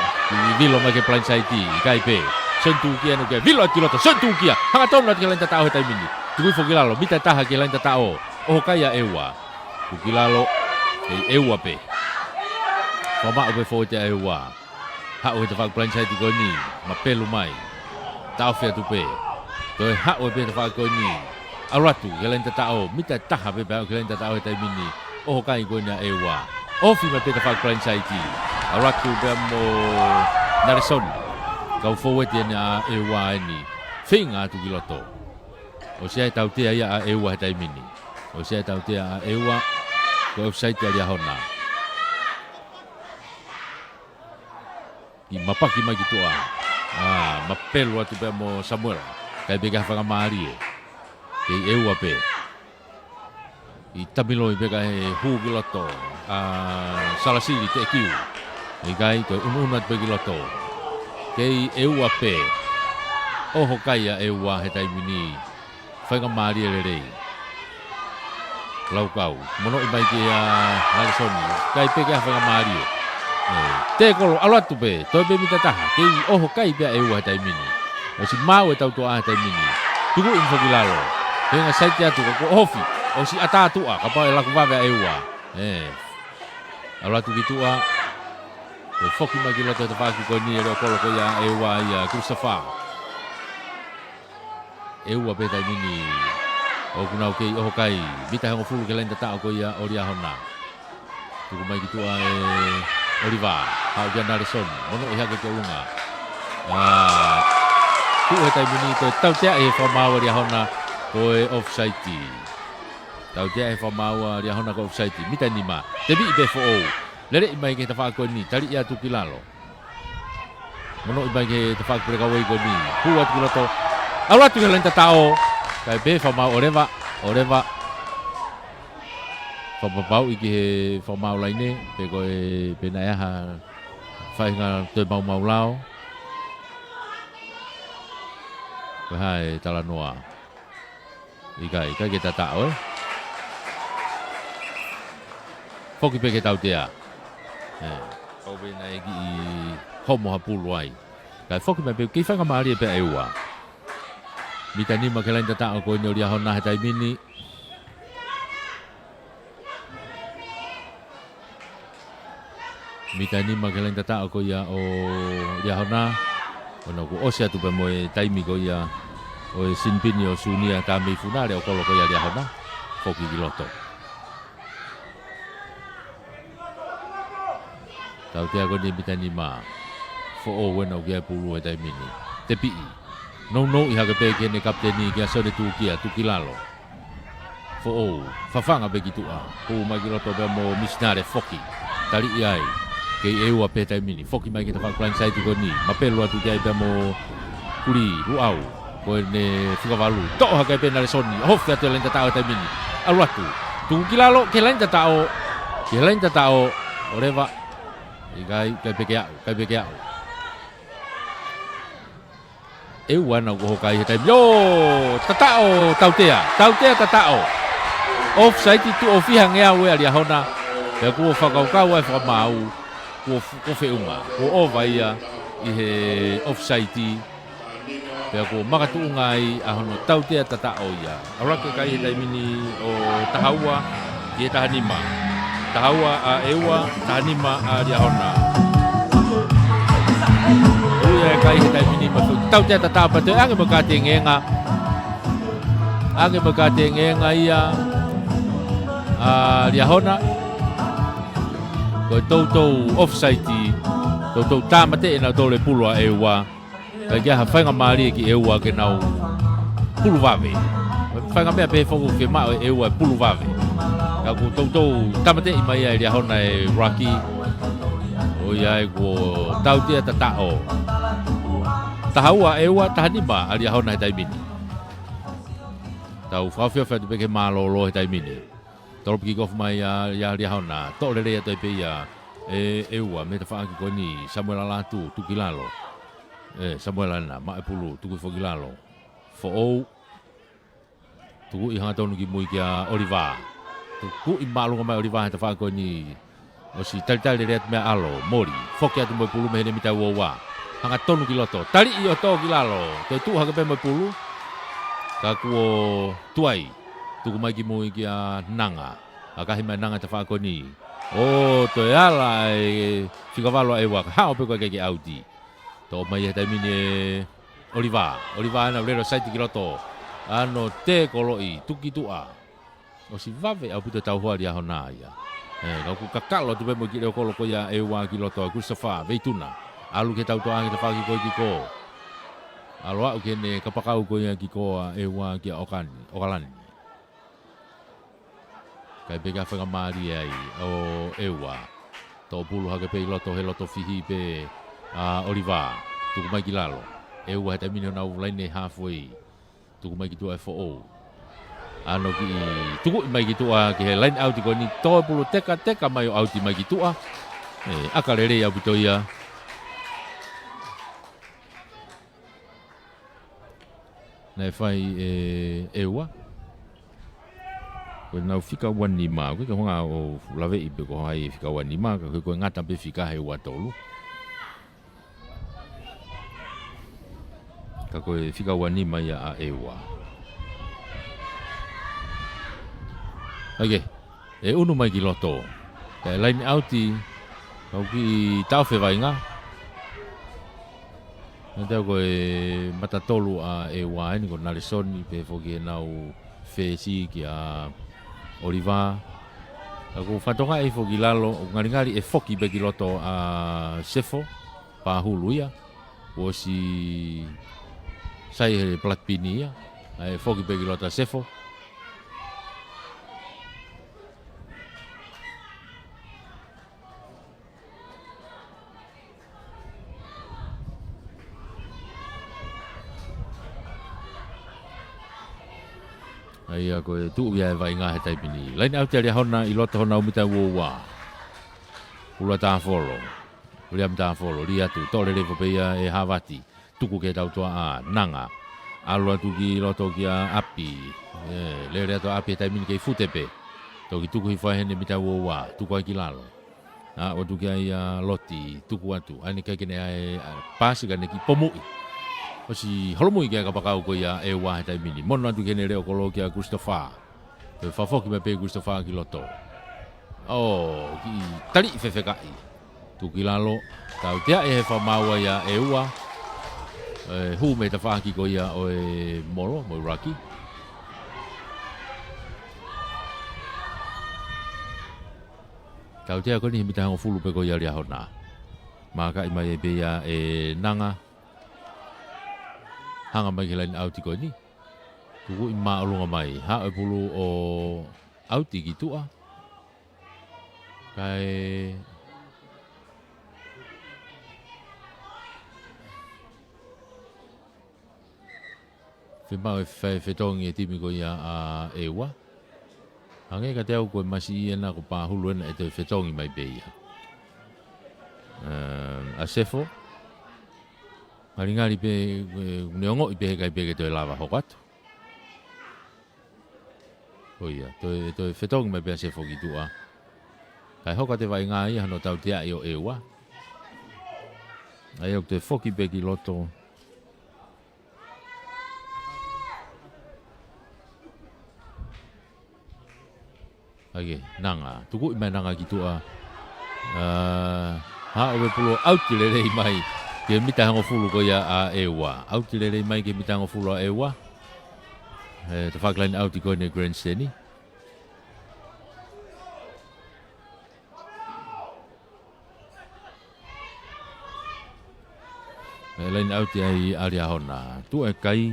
vilo mai ke plan saiti, kai pe. Sentu kia no ke vilo ati loto, sentu kia. Hanga tonu ati ke lain tatao he tai mini. Tukui fokilalo, mita taha ke lain tatao. Oho kaya ewa. Tukilalo, ke ewa pe. Whamak ope fo te ewa. Hao he te whak plan saiti ko ni. Ma pelu mai. Tao fea tu pe. Toi hao pe te whak ko ni. Aratu, ke lain tatao. Mita taha pe pe ke lain tatao he tai mini. Oho kai ko na ewa. Ofi ma peta whak plan saiti. Aratu pe mo naresoni. Kau foweti na ewa ni. Whinga tu kiloto. O sea tau tea ia a ewa he tai mini. O sea tau tea a ewa. Ko offside aria hona. Ki mapaki mai ki toa. Mapelu atu pe mo Samuel. Kai bega whakamari e. Kei ewa pe. I tamiloi peka he huki loto. Salasiri te kiu. I kai toi ununat peki loto. Kei eua pe. Oho kaya eua he taimini. Whainga maari ere rei. Lau kau. Mono I mai ki a Narisoni. Kai peka whainga maari e. Te kolo alatu pe. Toi pe mita taha. Kei oho kai pea eua he taimini. O si mau e tau toa he taimini. Tuku infokilalo. Kei nga saiti atu kako ofi. O si atatua kapau laku wawe eua. Alatu kitua. Te foki mai ki loto te whaki ko ni ero kolo ko ia eua ia Christopher. Eua pe tai mini. O kunau kei oho kai. Mita hango fulu ke lain tatao ko ia oria hona. Tuku mai kitua Oliva. Hau kia Nareson. Mono iha ke unga. Tu he tai mini to tau tea e whamau oria hona. Koe offside. Tau tea e whamaua ria hona ko offside. Mita ni ma. Te bi I be fo'ou. Lere I mai ke te whaako ni. Tari ia tu kilalo. Mono I mai ke te whaako pre kawai ko ni. Hua tu kilato. Aura tu kilain tatao. Kai be whamau oreva. Oreva. Whapapau I ki he whamau laine. Pe koe pena eha. Whainga te mau lao. Koe hai tala noa. Kai ke tatao Foki peke tau tea. Kau pena e ki homo hapulu ai. Kai foki mai pe ki whanga maari e pe eua. Mita nima ke lain tatao ko ni oria hona he tai mini. Mita nima ke lain tatao ko ia o ria hona. Ono ko ose atu pe moe taimi ko ia. O sinpini o sunia tami funare o kolo ko ia ria hona. Foki ki loto. Tau tea ko ni mita ni ma. Fo o wena o kia pulu e tai mini. Te pi. No I hake pe ke ne kapteni kia sone tu kia tu kilalo. Fo o. Fafanga pe ki tua. Pu mai ki loto pe mo misnare foki. Tali iai. Ke eua pe tai mini. Foki mai ki te whakplan sai tu ko ni. Mapelu atu kia pe mo kuri ruau. Ko ne whikavalu. To'o hake pe nare soni. Hofi atu lain tatao tai mini. Aluatu. Tu kilalo ke lain tatao. Ke lain tatao. Oreva. Kai peke au. Eua na ko kai he tai. Yo, tatao tautea tatao. Offside tu ofi hangea we ali hona. Pea kua whakaukau ai whakamau, kua whiunga, kua ova ia i he off-site, pea kua makatuunga ai a hono tautea tatao ia. Aurake kai he taimini o tahaua i he tahanima. Tahaua a eua, tahanima a riahona. Uia e kai he taimini mafu. Tautea tatao pa te ange makate ngenga. Ange makate ngenga ia a riahona. Koe tautou off-site, tautou tāmate e nau tole pulua eua. Kai kia ha whainga maari ki eua ke nau pulu wawe. Whainga mea pe whaku ke mao e eua pulu wawe. Ka ku tautou tamate i mai ai ria hona e Rocky. O ia e ko tautea tatao. Tahaua eua tahanima a ria hona he taimini. Tau whawhia whatu peke mālolo he taimini. Toropi ki kofu mai a ria hona. Tō rea toi pe ia e eua me ta whaaki koe ni Samuel Alatu tukilalo. Samuel ana ma pulu tuku fogilalo fo o tuku I hanga tonu ki mui kia Oliva tuku I malu mai Oliva ta fa ko ni o si tal ret me alo mori foki atu mo pulu me ne mita wa hanga tonu ki loto tali I o to kilalo te tu ha pe mo pulu ka ku tuai tuku mai ki mui kia nanga aka hima nanga ta fa ko ni o to ala e fikavalo e wa ha o pe ko ke audi Tō mai e taimine Oliva ana urero saiti ki roto. Ano te koloi, tuki tua. O si vave au puta tau hoa ria hona ia. Kau ku kakalo tu pemo ki reo kolo ko ia ewa ki loto. Christopher, veituna. Alu ke tau toa ki ta whaki ko ki ko. Alo au kene kapakau ko ia ki ko ewa ki okalani. Kai peka whanga maari ai o ewa. Tō pulu hake pe loto he loto fihi pe Oliva, tuku mai ki lalo. Eua he taimine nau laine halfway. Tuku mai ki tua FO. Ano ki tuku mai ki tua ki he line out ko ni tō pulu teka mai o auti mai ki tua. Akarere au pito ia. Nei fai eua. Koe nau fika wani maa. Koe ka honga o lawe I pe ko hai fika wani maa. Koe ngata pe fika he ua tolu. Ka koe whika wani mai a ewa. Ake, e unu mai ki loto. Ka line outi, kau ki tau whewhainga. Nā tau koe matatolu a ewa eni ko Narisoni pe whoki e nau whesi ki a Oliva. Ka ko whatonga e whoki lalo, ngari e whoki pe ki loto a Sefo, pa hulu ia. O si sai he Blackpini ia, ai foki pegi lota Sefo. Ai a koe tuu ia e vai ngā he taipini. Lain au te rea hona I lota hona umita uowa. Ula tāwholo. William tāwholo, ri atu, tōre revo pe ia e Havati. Tuku ke tau toa a nanga. Alua tuki loto ki a api. Le rea toa api e taimini kei futepe. Toki tuku hi whahene mita uowa. Tuku ai ki lalo. O tuki ai loti. Tuku atu. Aine kai kene ai pasi kane ki pomui. O si holomui kia kapakau ko ia e wahe taimini. Mono atu kene reo kolo ki a Christopher. Te whafoki me pe Christopher ki loto. Ki tali whewhekai. Tuki lalo. Tau tea e he whamaua ia e ua. Hu me ta whaki ko ia o e moro, mo Rocky. Tau tea koni himita hango fulu pe ko ia ria hona. Maka I mai e pe ia e nanga. Hanga mai ke lain auti ko ni. Tuku I maolunga mai. Ha e pulu o auti ki tua. Kai Whimau e whetongi e timi ko ia a ewa. Hange ka teo koe masi I ena ko pāhulu ena e te whetongi mai pe ia. A Sefo. Maringari pe neongo I pe kai pe ke toi lava hokatu. O ia, toi whetongi mai pe a Sefo ki tua. Kai hoka te vai ngā ia hano tau te ai o e ua. Ai au te whoki beki loto. Ake, nanga. Tuku i mai nanga ki tua. Ha o pulo auti le rei mai. Ke mita hango fulu ko ia a e ua. Auti le rei mai ke mita hango fulu a e ua. Te whaklaini auti ko ne Grand Steny. Lain auti ai aria hona. Tu e kai.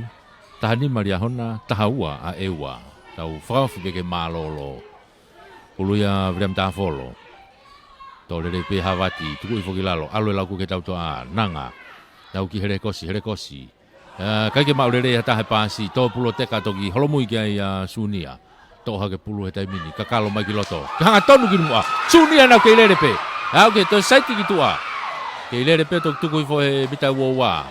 Tahani maria hona. Tahaua a e ua. Tau whakawhi beke mālolo. Ulu ia vrem tāwholo. Tō rere pe hawati. Tuku i whokilalo. Alo e lauku ke tau toa nanga. Tau ki here kosi. Kai ke maurere e hatahe pāsi. Tō pulo teka toki holomui ki ai sunia. Tō hake pulu he taimini. Kakalo mai ki loto. Ke hanga tonu ki mua. Sunia nau ke lere pe. Auke, tō saiti ki tua. Ke lere pe tō tuku i whohe mita uowa.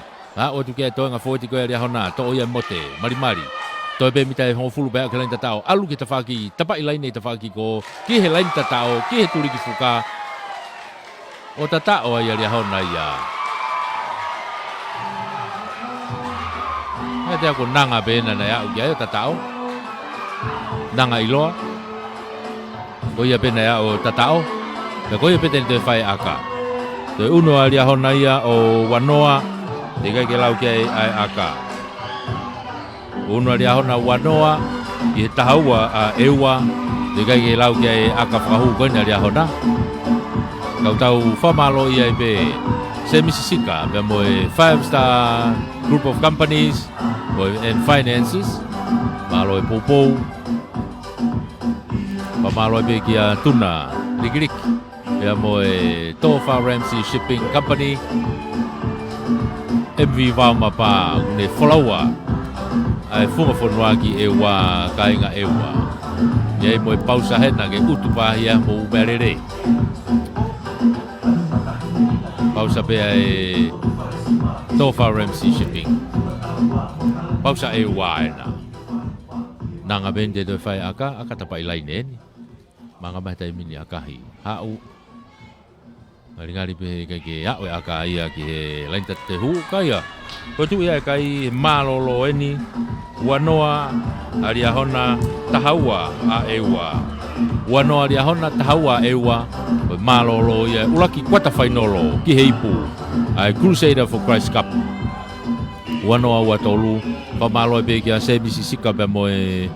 O tu ke tō ngā whoeti koe ria hona. Tō ia mote. Marimari. Tō e pe mita e hongo fulu bea ke lain tatao. Alu ki tawhaki. Tapa i lain e tawhaki ko. Ki he lain tatao. Ki he turi ki fuka. O tatao ai ria hona ia. Nga te ako nanga bena na iau kia o tatao. Nanga iloa. Ko ia bena iau tatao. Ka ko ia peten te whai aka. Te uno a ria hona ia o wanoa. Te kai ke lau kia ai aka. Uno a ria hona wanoa. I he tahaua a eua. Te kai ke lau kia ai aka whakahu koina ria hona. Kau tau whamalo ia i pe Semisisika. Pea moe 5-star group of companies. And finances. Malo e popou. Pamalo e pe kia tuna. Rikirik. Pea moe Tofa Ramsey Shipping Company. MV Vauma pa une whalaua. Ai funga whanua ki e wā kainga e wā. Iei moe pausa hena ke utupahia mo umerere. Pausa pea e Tofa Ramsey Shipping. Pausa e wā e na. Nanga bende doi whai aka tapa i lai neni. Manga mahtai mini akahi. Hau. Ngari pe kai ke hau e aka ia ki he lain te hu kaya. Ko tu ia kai malolo eni. Wanoa aria hona tahaua a ewa. Wanoa aria hona tahaua ewa. Malolo ia ulaki kwata whainolo ki heipu. Ai Crusader for Christ Cup. Wanoa watolu. Pamalo e pe kia Semisisika pe moe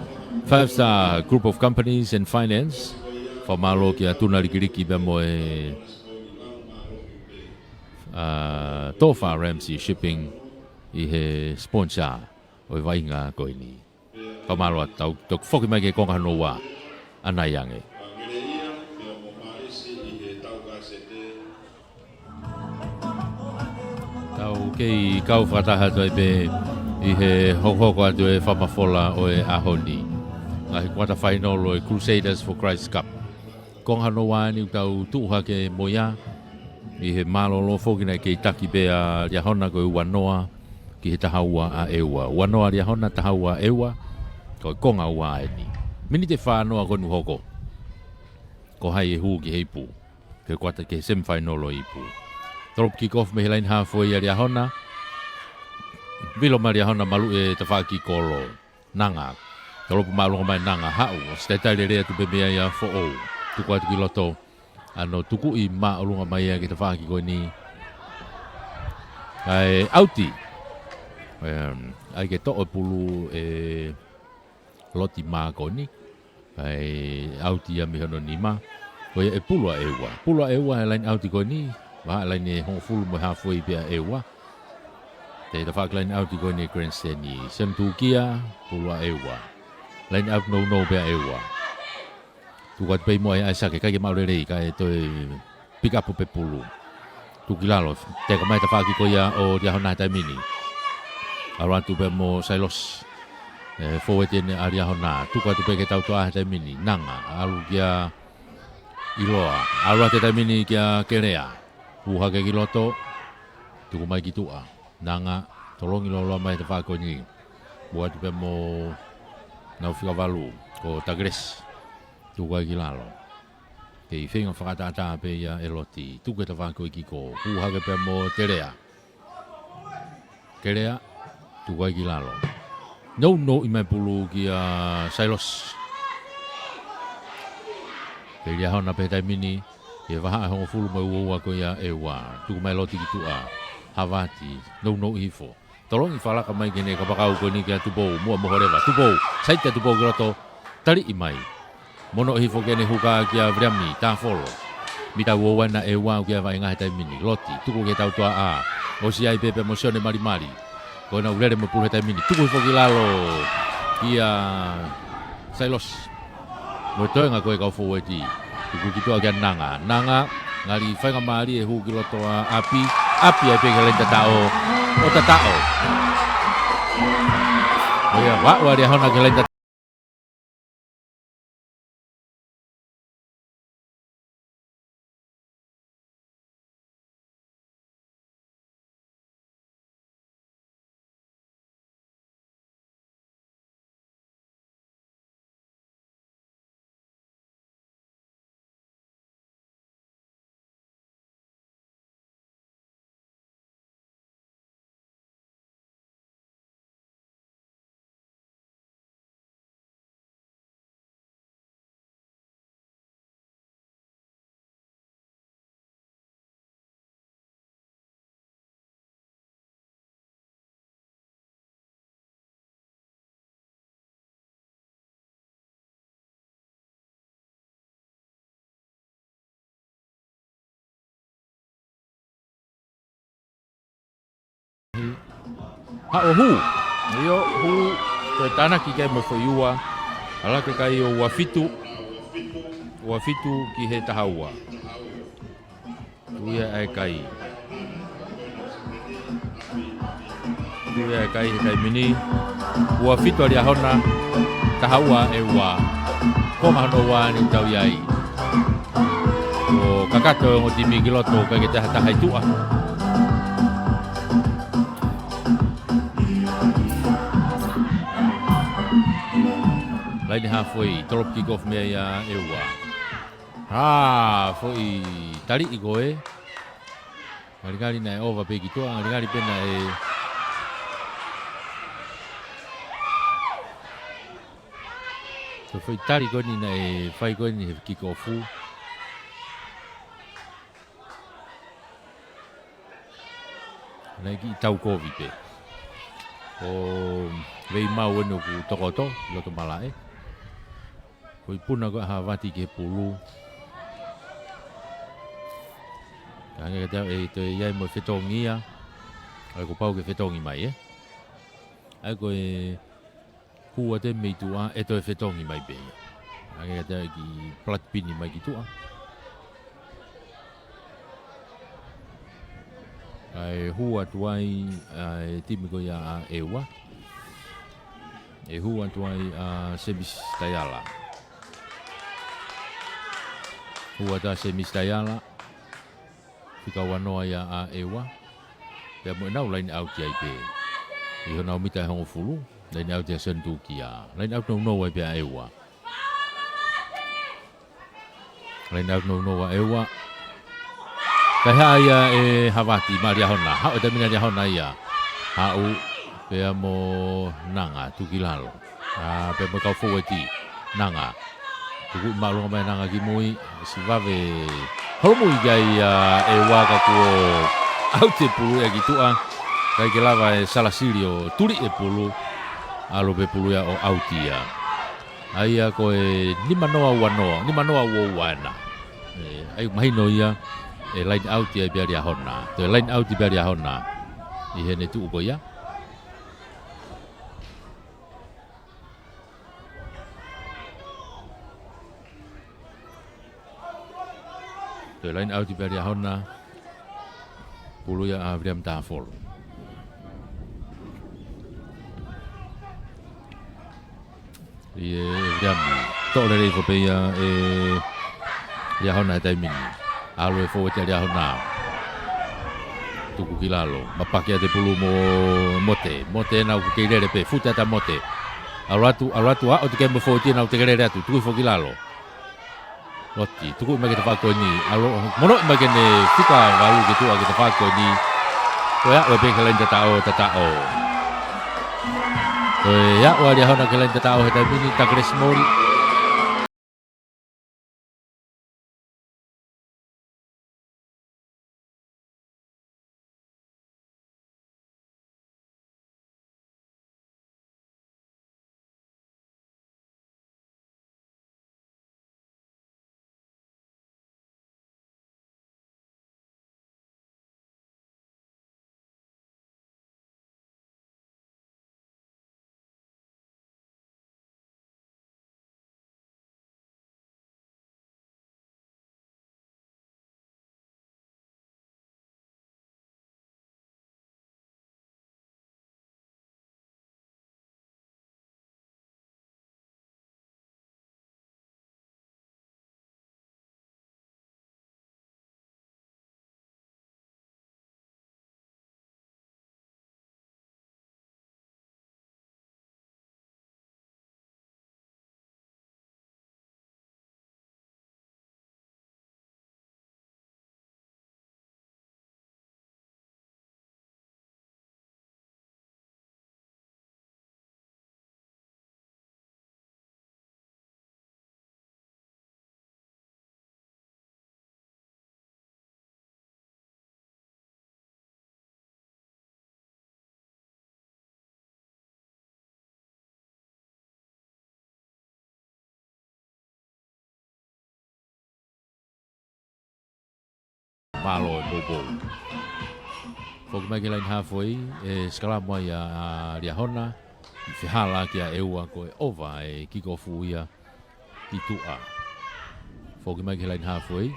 5-star group of companies and finance. Pamalo kia tuna rikiriki pe moe Tofa Ramsey Shipping i he sponsor o i wainga koe ni. Pamalo atau tok whoki mai ke konga noa anai ange. Tau kei kau whataha toi pe i he hoko atu e whamafola o e ahoni. Ngahi kwata whainolo e Crusaders for Christ Cup. Konga noa ni tau tuha ke moia. I he malolo whokina ke taki bea ria hona koe wanoa ki he tahaua a ewa. Wanoa ria hona tahaua a ewa koe konga ua e ni. Mini te whanoa konu hoko. Ko hai e huu ki heipu. Ke kwata ke semi-finalo ipu. Drop kick-off me he lain halfway a ria hona. Vilo maria hona malu e te whaki kolo. Nanga. Talopu malu mai nanga hau. Stetai le rea tu bebea ia fo o. Tuku atu ki loto. Ano tuku i ma olunga mai e te whaki koe ni. Ai auti. Ai ke to'o pulu e loti ma koe ni. Ai auti a mihono ni ma. Koe e pulu a ewa. Pulu a ewa e lain auti koe ni. Waha lain e hongo fulu mo halfway pia ewa. Te whaki lain auti koe ni Grand Steny. Sem tukia pulu a ewa. Lain out no pia ewa. Tukat pei mo ai sake kai ke maurere kai toi pick up pe pulu. Tukilalo te ka mai ta whaki ko ia o dia hona tai mini. Aroa tu pe mo Sailos. Forward in aria hona. Tukat pe ke tau toa tai mini nanga alu kia iloa. Aroa te tai mini kia kerea. Uha ke kiloto. Tuku mai ki tua. Nanga tolongi loa mai ta whaki ko ni. Buat pe mo nau whika walu ko Tagres. Tukai ki lalo. Ke pe whenga whakatata pe ia e loti. Tuke ta whako i kiko. Huhake pe mo Kerea. Kerea, tukai ki lalo. No i mai pulu ki a Sailos. Pe lia hona pe tai mini. E waha hongo fulu mai ua ko ia e wa. Tuku mai loti ki tua. Havati. No i fo. Tolong i whalaka mai kene ka pakau ko ni kia tupou. Mua mohorewa. Tupou. Saita tupou ki roto. Tari i mai. Mono i fo kene huka kia vriami. Tā folo. Mita uowana e wau kia vai ngahe tai mini. Loti. Tuku ke tau tua a. O si ai pepe mosione mari. Ko na urere mo pulu tai mini. Tuku i fo ki lalo. Kia Sailos. Mo toi nga koe kau fo ti. Tuku ki tua kia nanga. Nanga. Ngali whainga maari e hu ki loto a api. Api ai peke lenta tao. O tatao. O ia wa ria hona ke lenta. Hu. Iyo hu te tana ki kai mo foiua. Ala ke kai o wafitu. Wafitu ki he tahaua. Tuia ai kai. Tuia ai kai he kai mini. Wafitu ali ahona tahaua e wa. Koma no wa ni tau iai. O kakato o timi kiloto ka ke taha tahai tua. Lain ha foi drop kick off me ya ewa. Foi tali i goe. Ngali na over pe ki toa, ngali pena e so foi tali go ni na e fai go ni kick off. Nagi tau ko vipe. O vei mau no ku tokoto, lo to malae. Koi puna ko havati ke pulu. Kanga kata e te iai mo fetongia. Ai ko pau ke fetongi mai Ai ko e kua te meitua e to fetongi mai be. Kanga kata ki plat pini mai ki tua. Ai hua tuai ai timi ko ia ewa. E hua tuai Sebis Tayala. Hua ta Sebis Tayala. Fika wanoa ia a ewa. Pea mo nau line out ia ipe. Iho nau mita hongo fulu. Line out ia sentu kia. Line out no ai pea ewa. Line out no ewa. Kaha ia e Havati Maria Hona. Hau te mina dia hona ia. Hau pea mo nanga tukilalo. Pea mo kau foweti nanga. Tuku malunga mai nanga ki mui si vave. Holo mui gai e waka kuo au te pulu e kitua. Kai ke lava e salasirio turi e pulu. Alo pe pulu ya o autia. Aia ko e nima noa ua wana. Ai mahino ia. E line out ia biaria hona. Te line out i biaria hona. I hene tu uko ia. Te line out i biaria hona. Pulu ia a vriam ta fol. I e vriam. Tole rei fope ia e ia hona e taimini. Alo e fo te ria hona. Tuku kilalo. Mapaki te pulu mo mote na ku keirere pe futa ta mote. Alatu a o te kembo fo te na te kerere atu. Tuku fo kilalo. Loti, tuku mai ke te whako ni. Mono mai ke ne whika waru ke tua ke te whako ni. Koe a ue pe ke lain tatao. Koe a ua ria hona ke lain tatao he tai mini takres mori. Malo e bobo. Foku mai ke lain hafoi, skala mo ia ria hona, i whihala ki a eua ko e ova e kiko fuia ki tua. Foku mai ke lain hafoi.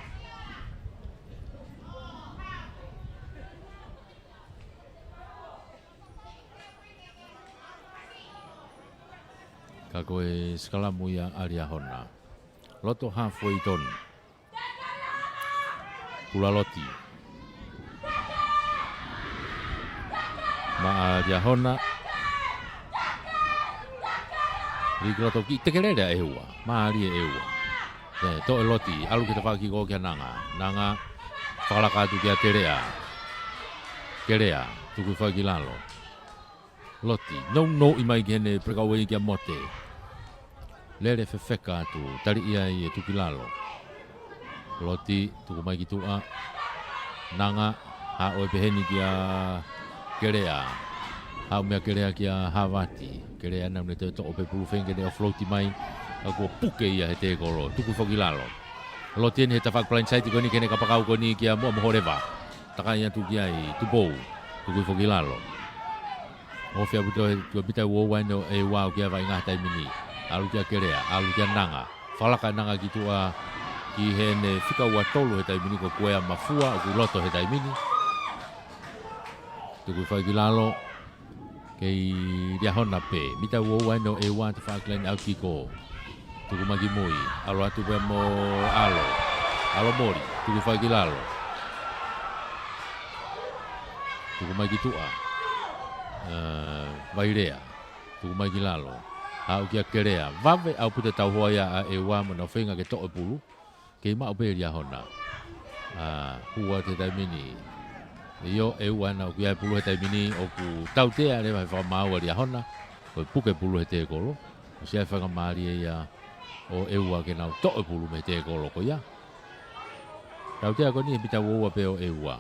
Ka koe skala mo ia ria hona. Loto hafoi ton. Pula loti. Ma ria hona. Rigroto ki te kelere e hua. Ma ria e hua. To e loti. Alu ki te whaki ko kia nanga. Nanga. Whakalaka tu kia terea. Kerea. Tuku whaki lalo. Loti. No i mai kene prekawe i kia mote. Lere whewheka tu. Tari ia i e tuki lalo. Loti, tuku mai ki tua. Nanga, ha oe peheni kia kerea. Ha mea kerea kia Havati. Kerea nau ne te to'o pe pulu whenke ne o floati mai. A kua puke ia he te koro. Tuku whoki lalo. Loti ene he ta whakpalain saiti koni kene kapakau koni kia mua mohorewa. Taka ia tu kia i tupou. Tuku whoki lalo. O whia puto he tua pita uowa ene e wau kia vai ngah tai mini. Alu kia kerea, alu kia nanga. Whalaka nanga ki tua. Ki he ne whika ua tolu he tai mini ko kuea mafua o ku loto he tai mini. Tuku whai ki lalo. Kei ria hona pe. Mita ua ua eno e ua te whakilain au ki ko. Tuku magi mui. Alo atu pia mo alo. Alo mori. Tuku whai ki lalo. Tuku mai ki tua. Vairea. Tuku mai ki lalo. Au kia kerea. Vave au puta tau hoa ia a e ua mana whenga ke to'o pulu. Kei mao pe ria hona. Hua te tai mini. Io e ua na ku ia pulu he tai mini o ku tau tea re vai whamau ria hona. Ko puke pulu he te kolo. O sia whanga maari e ia o e ua ke nau to'o pulu me te kolo ko ia. Tau tea ko ni he pita ua pe o e ua.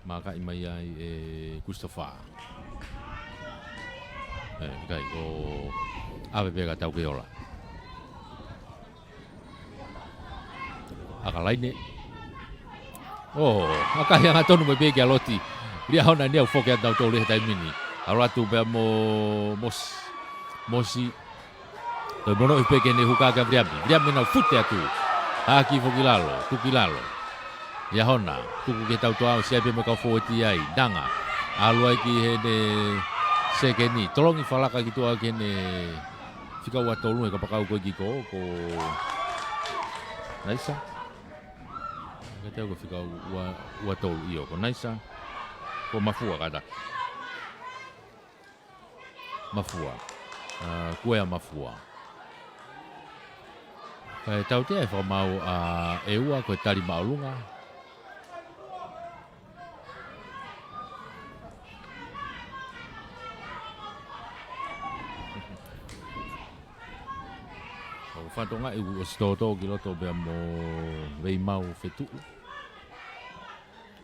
Maka i mai ai e Christopher. Kai ko ave pega tau ke ola. Aka laine. Aka hanga tonu me peke a loti. Ria hona ni au whoke atau tōle he tai mini. Aro atu pia mosi. Toi mono i peke ne hukaka vriami. Vriami nau fute atu. Haki whoki lalo, tuki lalo. Ria hona, tuku ke tau toa o siape me kau fōti ai. Nanga. Aluai ki he ne seke ni. Tolongi whalaka ki toa ke ne whika ua tolu e kapakau koe ki ko. Naisa. Kata ko whika ua tolu i o ko naisa. Ko mafua kata. Mafua. Kuea mafua. Tau te e whamau a e ua koe tari maolunga. O whatonga i ua stoto ki loto bea mo vei mau whetu.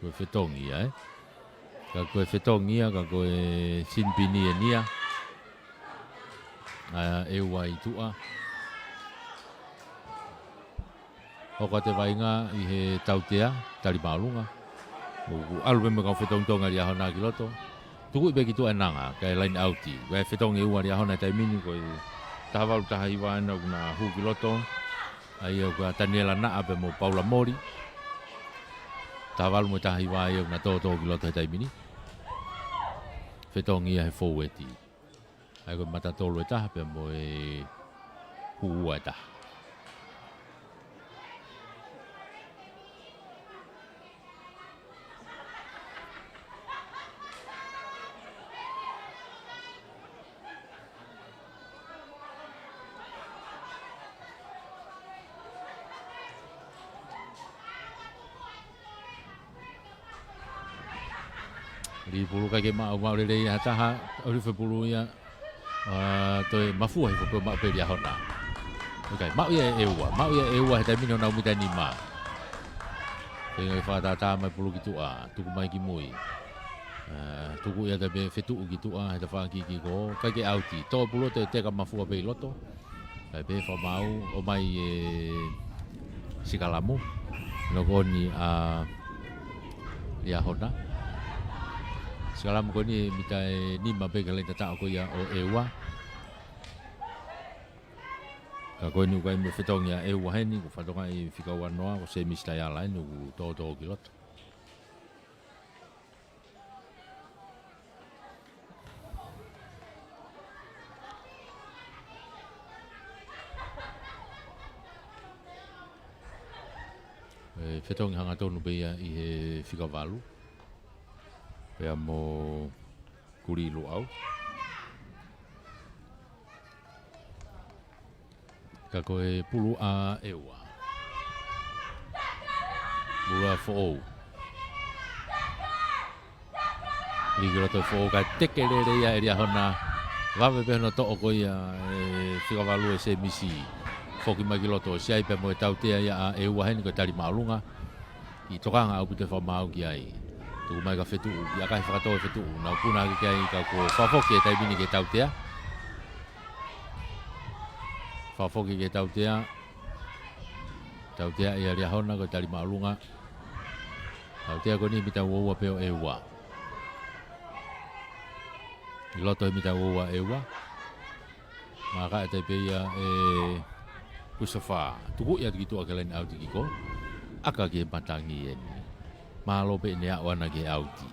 Koe whetongia Ka koe whetongia, ka koe sinpini e nia. E ua i tua. Hoka te wainga i he tautea, tari maolunga. Alu me kau whetongtonga ri ahona ki loto. Tuku i beki tua e nanga, ka e line outi. Wai whetongi ua ri ahona tai mini koe tahawalu taha iwa ana kuna hu ki loto. Ai au ka Daniela Naa pe mo Paula Mori. Tahawalu mo taha iwa ai au na toto ki loto he tai mini. Whetongi ia he fōweti. Ai koe matatolo e taha pe mo e huua e taha. Ri pulu kai ke mau rere ia taha ori whepulu ia toi mafua hi whepulu mau peri ahona. Okay, mau ia e ua he taimino nau mita ni maa. Kei ngai whātata mai pulu ki tua, tuku mai ki mui. Tuku ia te me whetu ki tua, he te whāki ki ko, kai ke auti. Tō pulu te teka mafua pei loto. Kai pe whamau o mai e sikalamu. Nokoni a ia hona. Sikalam ko ni mitai ni mabe ka lenta ta ko ya o ewa. Ka ko ni kai me fetong ya ewa heni ko fatonga I fika wanoa ko se mista ya lai no to kilot. Fetong hanga tonu be ya I he fika valu. Pea mo kuri lo au. Ka koe pulu a ewa. Pulu a fo'ou. Ligiro to fo'ou ka teke rere ia eria hona. Wawe pe no to'o ko ia whikawalu e se misi. Foki magi loto siai pe mo e tautea ia a ewa heni ko tari maolunga. I tokanga au pute whamau ki ai. Tu mai ka fetu ia kai whakatoa fetu na puna ki kai ka ko whafoki e tai bini ke tautea. Whafoki ke tautea. Tautea ia ria hona ko tari maolunga. Tautea ko ni mita uoua peo e ua. I loto he mita uoua e ua. Maka e tai pe ia e kusafa. Tuku ia ki tua ke lain au tiki ko. Aka ki e matangi e ni. Malo pe ne awana ke auti.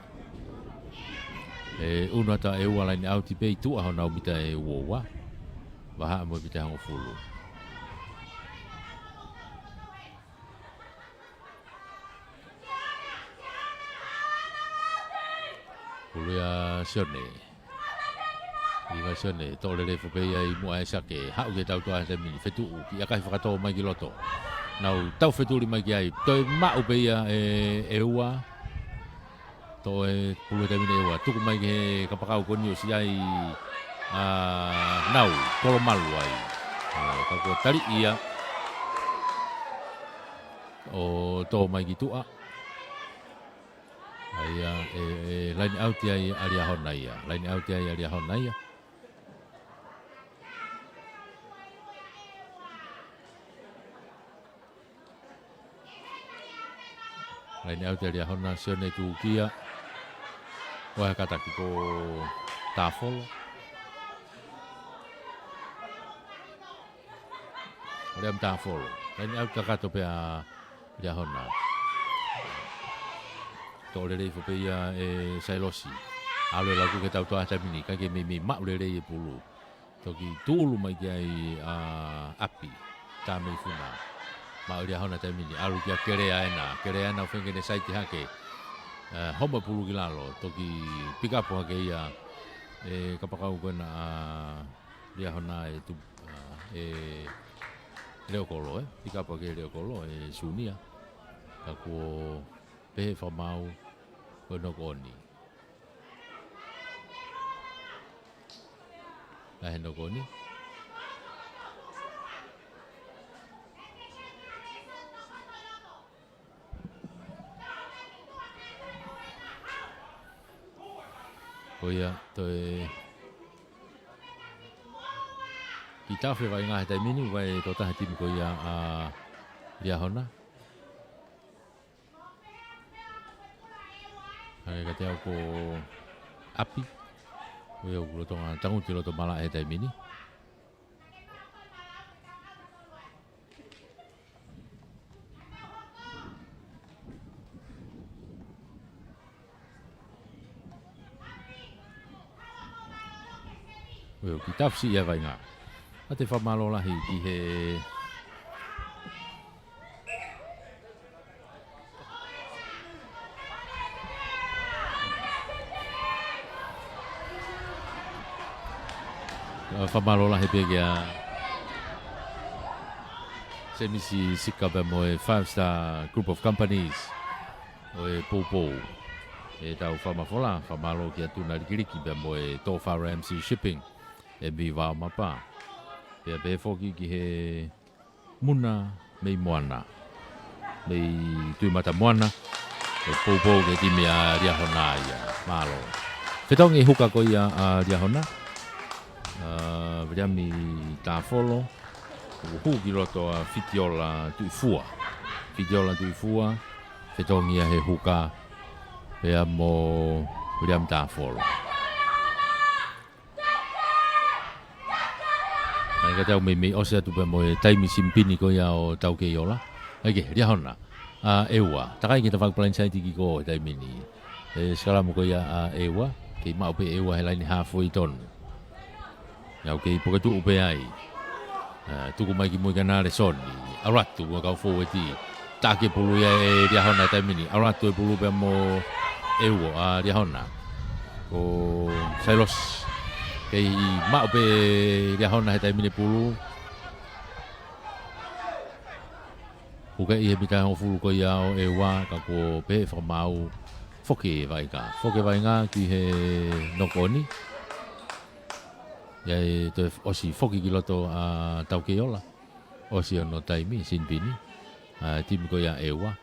Una ta e wala ni auti pe tu a na ubita e wowa. Baha mo bita ngo fulu. Fulu ya sione. Iwa sione to le fo pe ai mo ai sake ha u ke tau to a te mini fetu ki aka fa to mai ki loto. Nau tau wheturi mai ki ai, toi mau pe ia e ua, to e pulu te mine e ua, tuku mai ki he kapakau koni o si ai nau, kolo malu ai. Ka kua tari ia, o to mai ki tua. Ai laini auti ai aria hona ia, laini auti ai aria hona ia. Laini au te ria hona sione tu kia. Oe kataki ko tāwholo. Ream tāwholo. Laini au kakato pea ria hona. Tō rere I whape ia e sailosi. Alo lagu ke tau toa tamini. Kake me mau rere I pulu. Toki tūlu mai ki ai api. Tā mei funa. Mau ria hona tamini. Alu kia kerea ena. Kerea ena whenge ne saiti hake. Homa pulu ki lalo. Toki pikapu hake ia. Kapakau kena ria hona e tu. leo kolo ika pa ke leo kolo sunia ka ko pe fa mau ko no koni la no koni Oia, toi ki tawhi vai ngā hetai mini, vai tō taha timi ko ia a ria hona. Hane ka te au ko api, oia u roto ngā tanguti roto mala hetai mini. Oia ki tawhi ia vai ngā. A te whamalo lahi ki he whamalo lahi pe kia se misi sika pe mo e 5-star group of companies o e Popo e tau whamafola whamalo kia tuna rikiriki pe mo e Tōwhara MC Shipping e mi wao mapa pea pe foki ki he muna mei moana mei tui mata moana e Popo ke timi a Riahona ia malo whetongi huka ko ia a Riahona Vriami tāwholo hu ki roto a Fitiola tui fua whetongi a he huka pea mo Vriami tāwholo Ai ka tau mei ose atu pe mo e taimi simpini ko ia o tau ke iola. Ake, Riahona. Ewa. Takai ki ta whakapalain saiti ki ko e taimi ni. E skalamu ko ia a ewa. Kei mau pe ewa he laini halfway tonu. Iau kei pokatu upe ai. Tuku mai ki mui kanare soni. Aratu mua kau fōu e ti. Take pulu ia e Riahona e taimi ni. Aratu e pulu pe mo ewa a Riahona. Ko Sailos. Kei mau pe Riahona he taimine pulu. Kuka i he mita ho fulu ko ia o e wā ka ko pe whamau foke vai ka. Foke vai ngā ki he nokoni. Iai to osi foke ki loto a tau ke ola. Osi ono taimi sinpini. Timi ko ia e wā.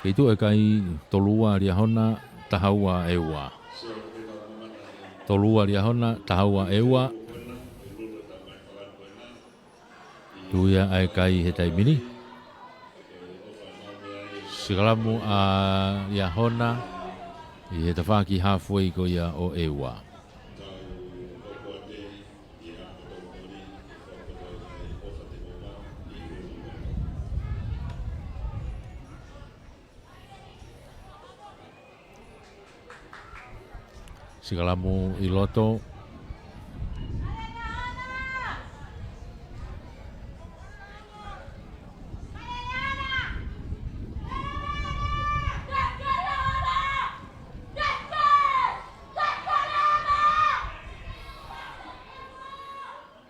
Kei tu e kai tolua Riahona tahaua ewa. Tolua Riahona tahaua ewa. Tuia e kai he taimini. Sikalamu a Riahona i he tawhaki halfway ko ia o ewa. Sikalamu i loto.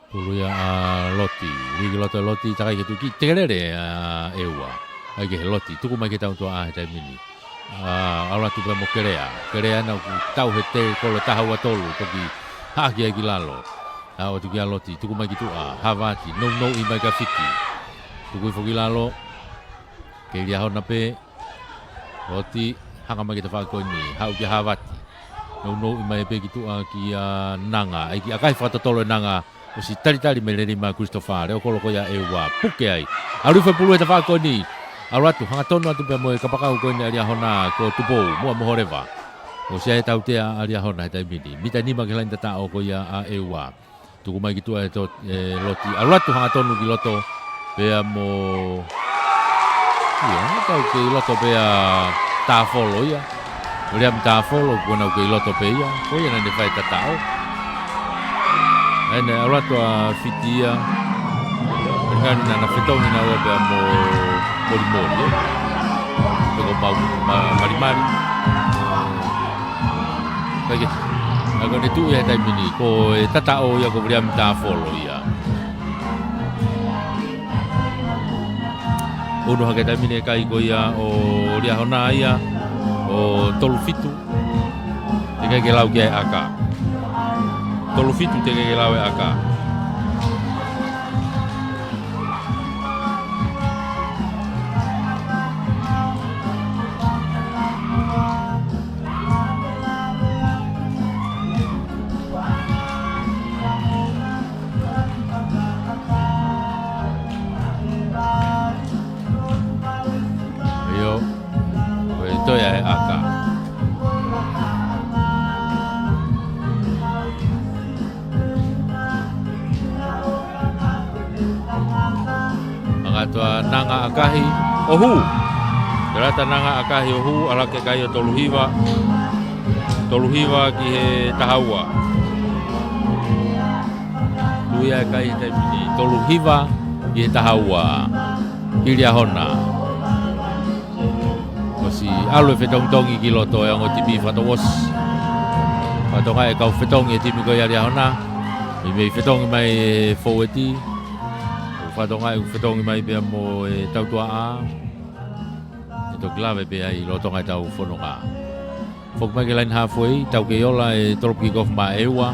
Puluya a Loti. Wiki loto Loti takai ke tuki. Tekelere a ewa. Ai ke Loti. Tuku mai ke tau tua a he taimini. Aula tu pe mo kerea na ku tau he te ko le taha wa tolu toki haki ai ki lalo o tu ki Loti tuku mai ki tu a havati no i mai ka fiti tuku i foki lalo ke Riahona pe Loti hanga mai ki ta fa ko ni hau ki havati no i mai pe ki tu a ki nanga ai ki akai fa tolo nanga o si tari me le rima Christopher o ko ko ya e wa puke ai alu fe pulu ta fa ko ni Aratu, hanga tonu atu pe moe kapakau koe ni Riahona ko tupou, mua mohoreva. O sea he tau te a Riahona he taimini. Mita nima ke lain tata o ko ia a ewa. Tuku mai ki tua e Loti. Aratu hanga tonu ki loto pe mo... Ia, tau ke loto pe a tāwholo ia. Riam tāwholo, kua ke loto pe ia. Ko ia nane whai tata o. Ene, aratu a fitia. Ngani nana whetongi na ua pe mo... Mori, Peko mau mari. Kage. Ako ni tu ya dai mini ko tata o ya ko bria mta follow ya. Uno hake dai mini kai ko ya o ria hona ya o tolufitu. Te ke lau ke aka. Tolufitu te ke lau aka. Ito ya aka. Mga tua nanga akahi ohu. Derata nanga akahi ohu alake kayo toluhiwa. Toluhiwa ki he tahawa. Tuya kai te mini toluhiwa ki he tahawa. Kiria hona. Si alo fetong-tongi ki loto yang o tibi fatawos. Fatonga e kau fetong e tibi ko yari hona. Mi fetong mai forwardi. Fatonga e fetong mai be mo tau tua a. Ito klave be ai loto ngai tau fononga. Fok mai ke lain halfway tau ke yola e trop ki gof ma ewa.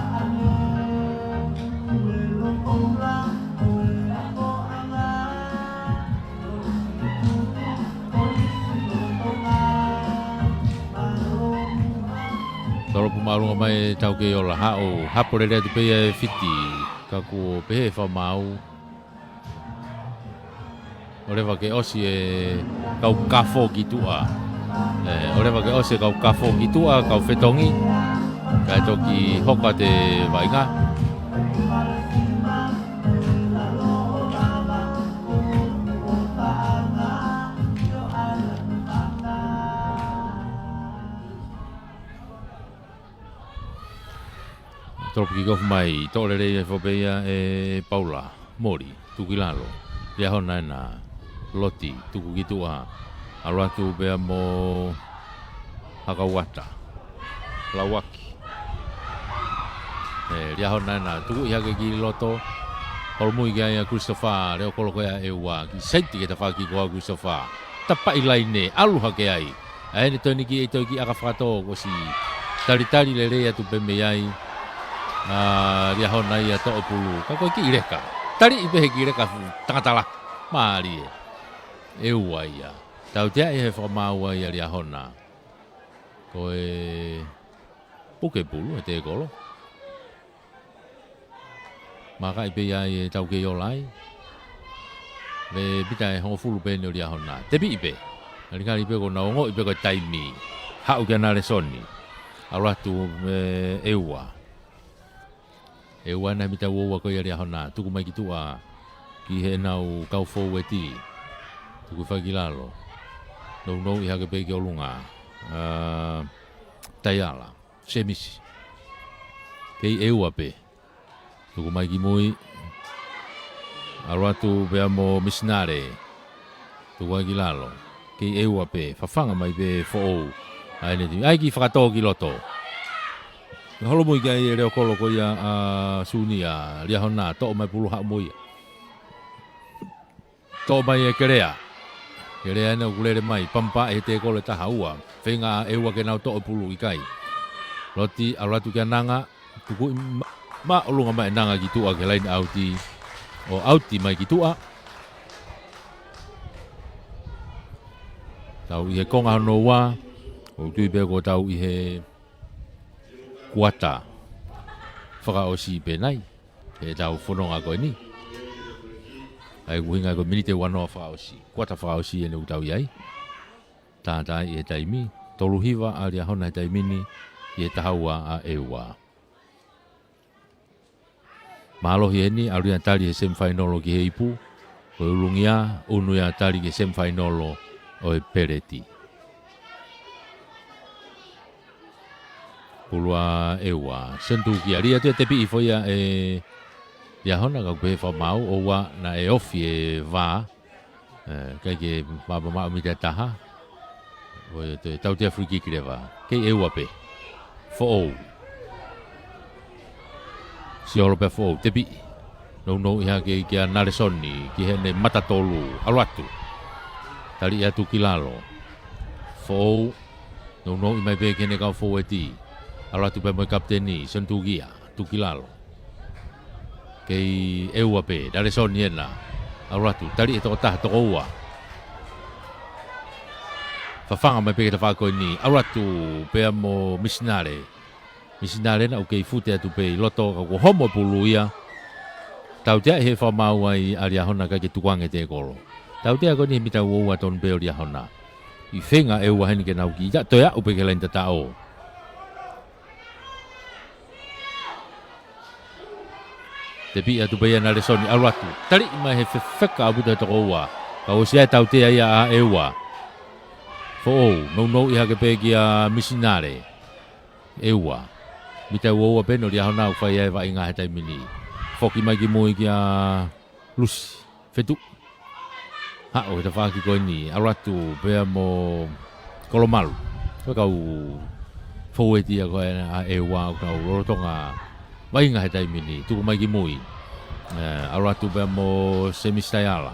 Tolo pumarunga mai tau ke yola hao hapore rea tu pea fiti kaku pehe fa mau oreva ke osi e kau kafo kitua oreva ke osi kau kafo kitua kau fetongi kai toki hoka te vainga Tropi gof mai tole re fobea e Paula Mori tukilalo dia hona na loti tuku gitua alwatu be mo hakawata lawaki dia hona na tuku ia ke loto holmu ia ya Christopher leo koloko ya ewa ki senti ke tafaki ko Christopher tapa ilaine alu hake ai ni toni ki aka fato ko si tari lele ya tu pembe ai dia hona ia to pulu kako ki ireka tari ibe ki ireka tangatala mari ewa ia tau dia e fa maua ia dia hona ko puke pulu te kolo maka ibe ia tau ke yolai le bita e ho fulu pe no dia hona te bi ibe ali kali ibe ko na ngo ibe ko taimi ha u kana le soni ala tu ewa na mita wo ko ia hona tuku mai kitua ki he nau kau forwardi tuku fagilalo no ia ke pe olunga tayala semisi ke ewa pe tuku mai ki moi alwatu be amo misnare tuku fagilalo ke ewa pe fafanga mai be fo ai ki fakato ki loto holo mo ga e reo kolo ko ia sunia ria hona to mai pulu ha mo to mai e kerea na gulere mai pampa e te kolo ta haua fenga e wa ke na to pulu ikai loti alatu ke nanga tuku ma olunga mai nanga gitu a ke lain auti mai gitu a tau i he konga no wa o tu be ko tau i he kuata whaka osi penai e tau whanonga koe ni ai kuhinga ko minite wanoa whaka osi kuata whaka osi e ne utau iai tātai e taimi toluhiwa a ria hona e taimini i e tahaua a ewa mahalohi e ni a ria tari he semifinalo ki he ipu o ulungia unu ya tari ke semifinalo o e pereti pulua ewa sentu ki aria te tepi ifoia ya hona ka pe fa mau o wa na e ofi e va kai ke baba ma mi taha Oi te tau te free kick leva. Ke e ua pe. Fo. Si olo pe fo te bi. No iha ke nare soni ki hene matatolu alwatu. Tali atu kilalo. Fo. No i mai pe kene kau fo eti. Alwatu pe mo kapteni sentugia tu kilalo. Ke e ua pe nare soni ena. Alwatu tali e toko taha toko ua. Fafanga mai pe te whako ni. Alwatu pe mo misinare. Misinare na ukei fute atu pe loto kako homo pulu ia. Tau tea he whamau ai aria hona ka ke tukuange te koro. Tau tea koni mita uua ton pe aria hona. I whenga e ua heni ke nau ki. Toi a upe ke lain tatao. Te pi atu pe ana le soni alwatu. Tari mai he wheka abuta toko ua. Ka o sia tau tea ia a e ua. Fo no iha ke pe ki a misinare. E ua. Mita uua peno ria hona ufai e wa inga hetai mini. Foki mai ki moi ki a lusi, fetu. Ha o te whaki koe ni, aratu pea mo kolomalu. Koe kau fōeti a koe a e wā kau rorotonga wainga he taimini, tuku mai ki moi. Aratu pea mo semistaiala.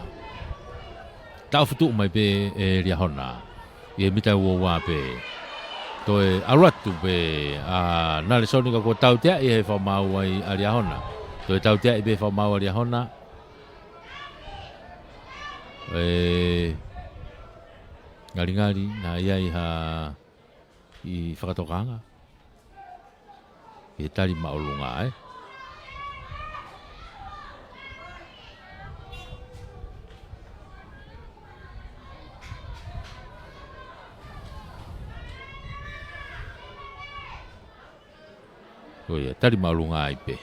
Tau fitu mai pe e ria hona, i e mita ua wā pe. Toe aratu pe a nare sonika ko tau tea i he whamau ai a ria hona. Toi tau tea i be whamau aria hona. Ngari na ia i whakatokanga. I tari maolunga Oia, tari maolunga i pe.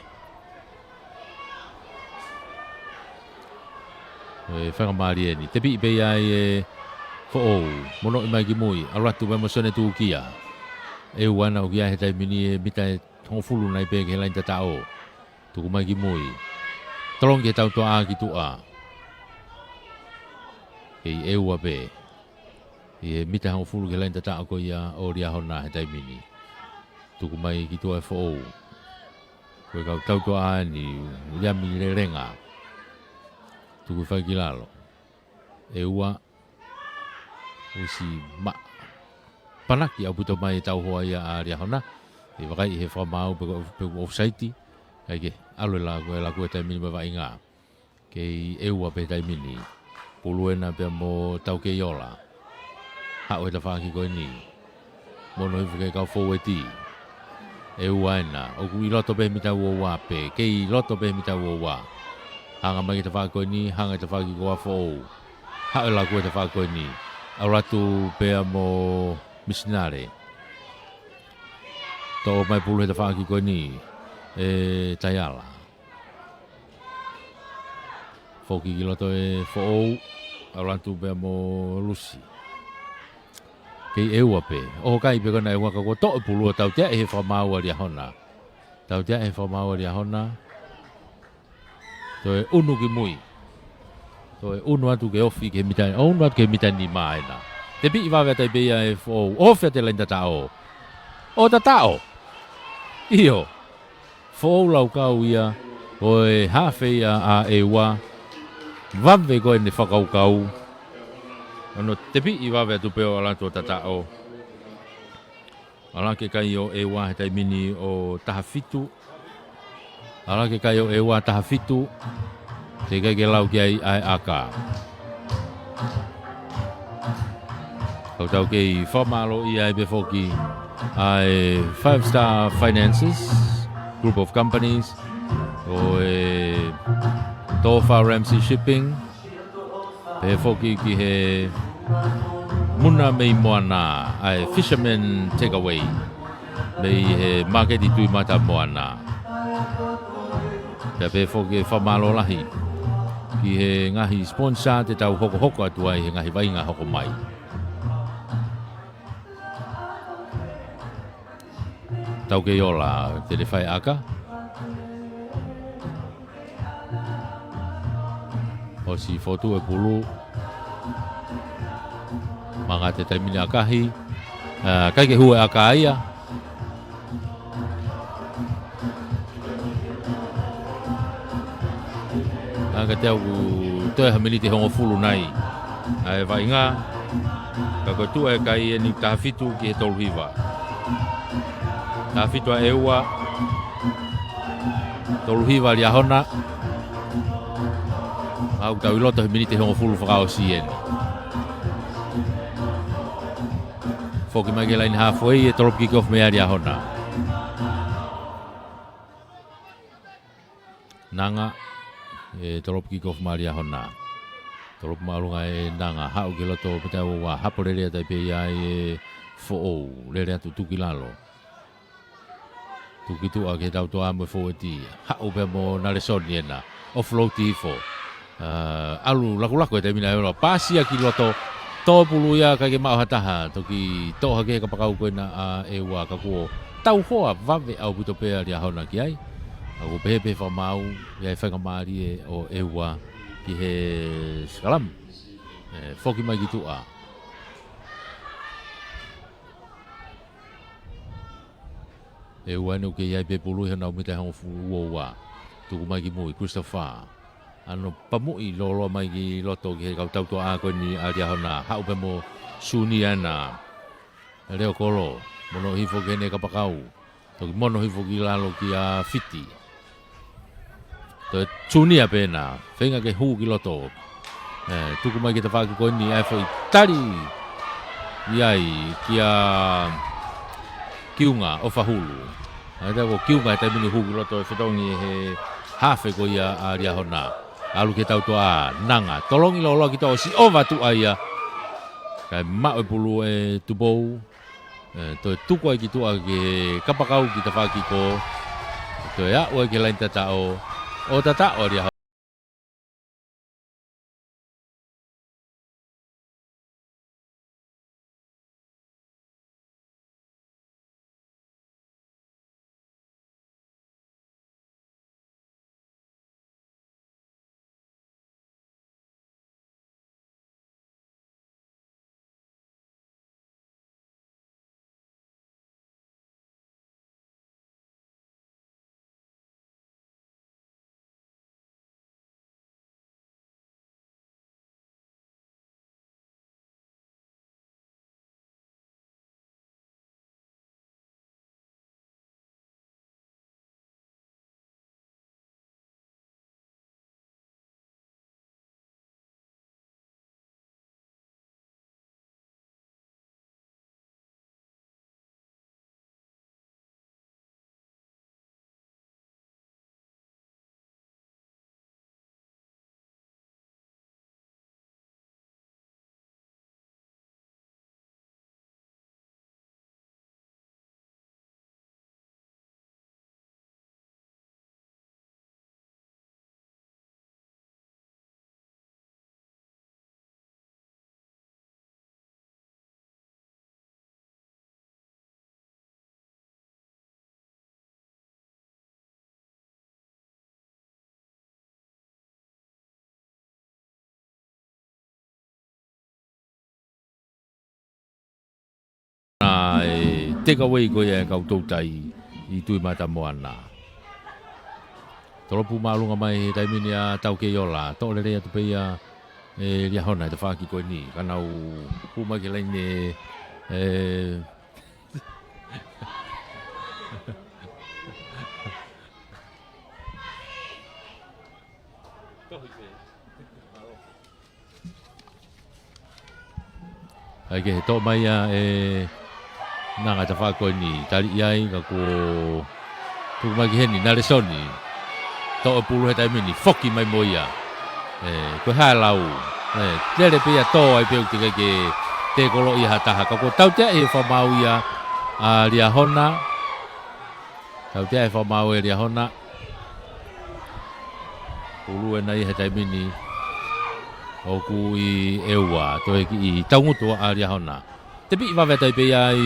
Whanga maari ni. Te pi pe ai fo mono i mai ki mui. Aratu me mosone tu kia. E wana o kia he tai mini mita hongfulu nai pe ke lain tatao. Tuku mai ki mui. Tolong ke tau toa ki tua. Kei e ua pe. I mita hongfulu ke lain tatao ko ia o ria hona he tai mini. Tuku mai ki tua fo. Koe kau tau toa ni ria mi le renga. Tuku whai ki lalo. E ua. Usi ma. Panaki au puto mai tau hoa ia a ria hona. E wakai he whamau pe offsite. Kai ke alo la koe tai mini mawa inga. Kei e ua pe tai mini. Puluena pe mo tau ke yola. Hao he ta whaki koe ni. Mono hifu ke kau fōweti. E ua ena. Oku i loto pe mita ua pe. Kei loto pe mita ua. Hanga mai te whako ni, hanga te whaki koa fōu. Hao la koe te whako ni. Auratu pea mo misinare. Tō mai pulu he te whaki koe ni. E taiala. Fōki ki loto e fōu. Auratu pea mo lusi. Kei e ua pe. Oho kai pe kona e waka ko tō e pulu tau tea e he whamau aria hona. Tau tea e he whamau aria hona. Toi unu ki mui. Toi unu atu ke ofi ke mitani. Unu atu ke mitani maena. Te pi i wawe tai beia e fōu. Ofia te lain tatao. O tatao. Iyo. Fōu lau kau ia. Oi hawhi ia a e wa. Wawe koe ne whakau kau. Ano te pi i wawe atu peo alanto tatao. Alanke kai o e wa he tai mini o tahafitu. Ala ke kai o e wa tahafitu. Te kai ke lau ki ai aka. Kau tau ke i whamalo i ai befoki. Ai 5-star finances. Group of companies. O e Tofa Ramsey Shipping. Befoki ki he muna mei moana. Ai fisherman takeaway. Mei he market i tui mata moana. Te pe foke whamalo lahi. Ki he ngahi sponsor te tau hoko atu ai he ngahi wainga hoko mai. Tau ke yola te le whai aka. O si fotu e pulu. Mga te taimini akahi. Kai ke hua akaia. Ka te au toi hamini te hongo fulu nai. Ai vai ngā. Ka koe tua e kai e ni tahafitu ki he tolu hiwa. Tahafitu a eua. Tolu hiwa li ahona. Au tau iloto hamini te hongo fulu whakao sieni. Foki mai ke laini halfway e tolo kick off mea li ahona. Nanga. E tolo kick off mea li ahona. Tolo maalunga e nanga hau ke loto petau wa hapo lelea tai pe ai e fo'ou lelea tu tuki lalo. Tuki tu a ke tau toa mo fo eti hau pe mo nale soni ena offload tifo. Alu laku e taimina e pasia ki loto to pulu ia ka ke mau hataha toki to ha ke ka pakau ko na e wa ka ko tau hoa vave au puto pe ali hona ki ai. Aku pepe fa mau ia fa ngamari e o e wa ki he salam foki mai gitu a e wano ke ia pe pulu hana umita hang fu wa tu mai ki moi Christopher ano pamui lolo mai ki loto ki ka tau to a ko ni ali hona hau pe mo suni ana leo kolo mono hifo kene ka pakau to mono hifo ki lalo ki a fiti to suni a pena venga ke hu ki loto tuku mai ki te whaki koe ni ai whai tari iai ki a kiunga o whahulu. Ai tau kiunga e tai mini huki roto e whetongi he hawhe ko ia a ria hona. Alu ke tau toa nanga. Tolongi lolo ki tau si ova tu aia. Kai mau e pulu e tupou. To e tuku ai ki tua ke kapakau ki te whaki ko. To e au ai ke lain tatao. O tatao ria hona. Take away ko ia kau tau tai I tui mata moana. Tolopu malunga mai taimini a tau ke yola. Tau le rea tupe ia ria hona te whaki koe ni. Kanau puma ke laine ai ke he tō mai a nanga te whako ni tari iai ka ko tuku mai ki heni nare soni tō e pulu he taimini whoki mai moia koe hae lau tere pia tō ai peo tika ke te kolo I hataha ka ko tau tea e whamau ia a ria hona tau tea e whamau e ria hona pulu e nai he taimini oku I eua to e ki taungutua a ria hona te pi va vetai pe ai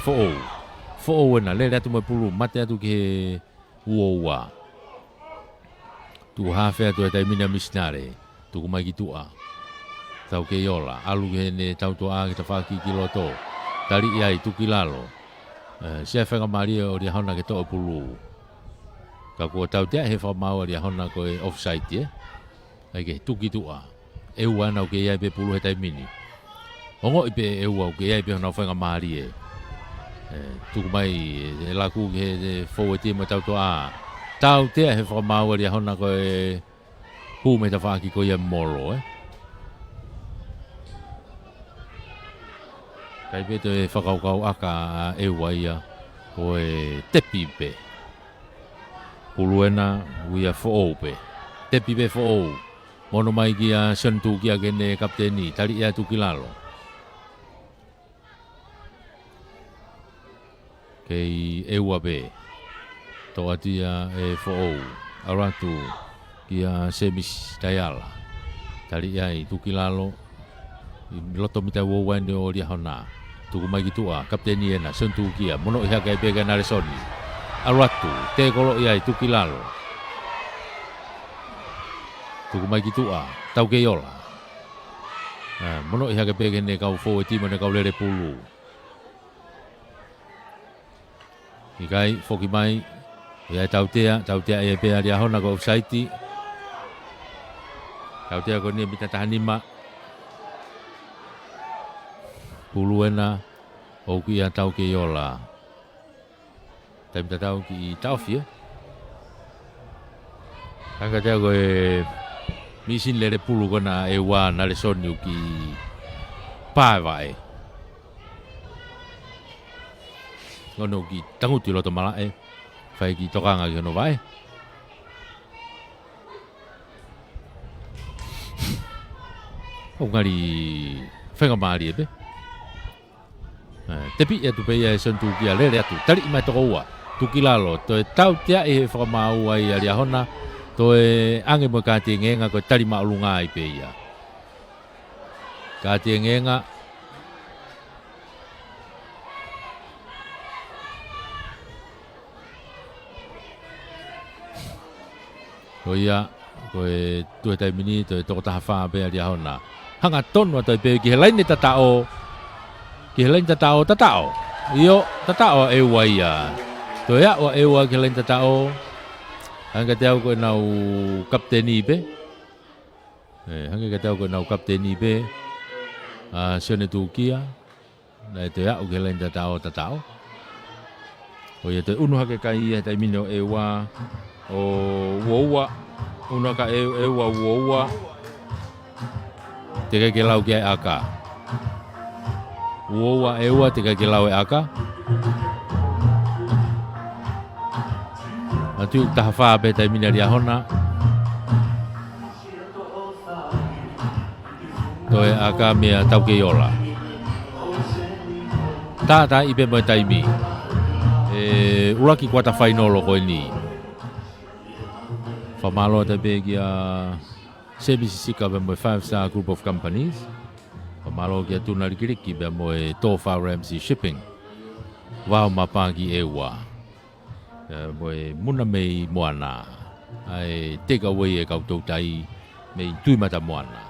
fo'ou na le atu mai pulu mate atu ke uoua tu hafe atu e taimina misnare tu mai ki tua tau ke yola alu ke ne tau to a ke whaki ki loto tari ia i tuki lalo sia whenga mari o ria hona ke to pulu ka ko tau te he whamau ria hona ko e offside ai ke tuki tua e wana o ke ia pe pulu he tai mini ongo i pe e ua o ke ia pe hona whenga mari tuku mai e laku ke forward team tau to a tau te he whamau ria hona ko e pu me ta whaki ko ia moro kai pe te whakaukau aka e waia ko e tepi pe puluena uia fo'ou pe tepi pe fo'ou mono mai ki a sentu ki a kene kapteni tari ia tuki lalo kei e ua pe to atia e fo'ou aratu ki a semis tayala tari ia i tuki lalo i loto mita wawande o ria hona tuku mai kitua kapteni ena sentu kia mono iha kai pega na resoni aratu te kolo ia i tuki lalo tuku mai kitua tau ke yola mono iha kai pega ne kau fo tima ne kau lere pulu ikai foki mai ia tau tea e pea ria hona ko offside tau tea ko ni bita tahanima puluena o ki a tau ke yola taim ta tau ki tau fia kanga tau ko e misin lere pulu kona e wa na le soni ki pae ngono ki tanguti loto malae fai ki tokanga ki no vai o ngari whenga maari ebe tepi e tupe ia e sentu kia lere atu tari mai toko ua tuki lalo to e tau tea e whakamau ai a ria hona to e ange mo kāti ngenga ko tari maulunga ai pe ia kāti ngenga ko ia ko e tu e taimini to e toko taha wha pe a ria hona hanga tonu ato e pe ki he laini tatao ki he lain tatao iyo tatao e ua ia to ia o e ua ki lain tatao hanga te au ko nau kapteni pe hanga ke te au ko nau kapteni pe sione tukia na te ia o ki lain tatao o ia te unu hake kai ia tai mino e ua o uoua unu haka e ua uoua te ke lau ki ai aka uoua e ua te ke lau e aka atu taha wha pe tai mina ria hona to e aka mea tau ke yola ta ipe mo taimi uraki quarter final ko ni famalo te be kia sebisika be mo 5-star group of companies famalo kia tuna rikiriki be mo Tofa Ramsey Shipping wao mapangi ewa mo muna mei moana ai take away e kau tau tai mei tui mata moana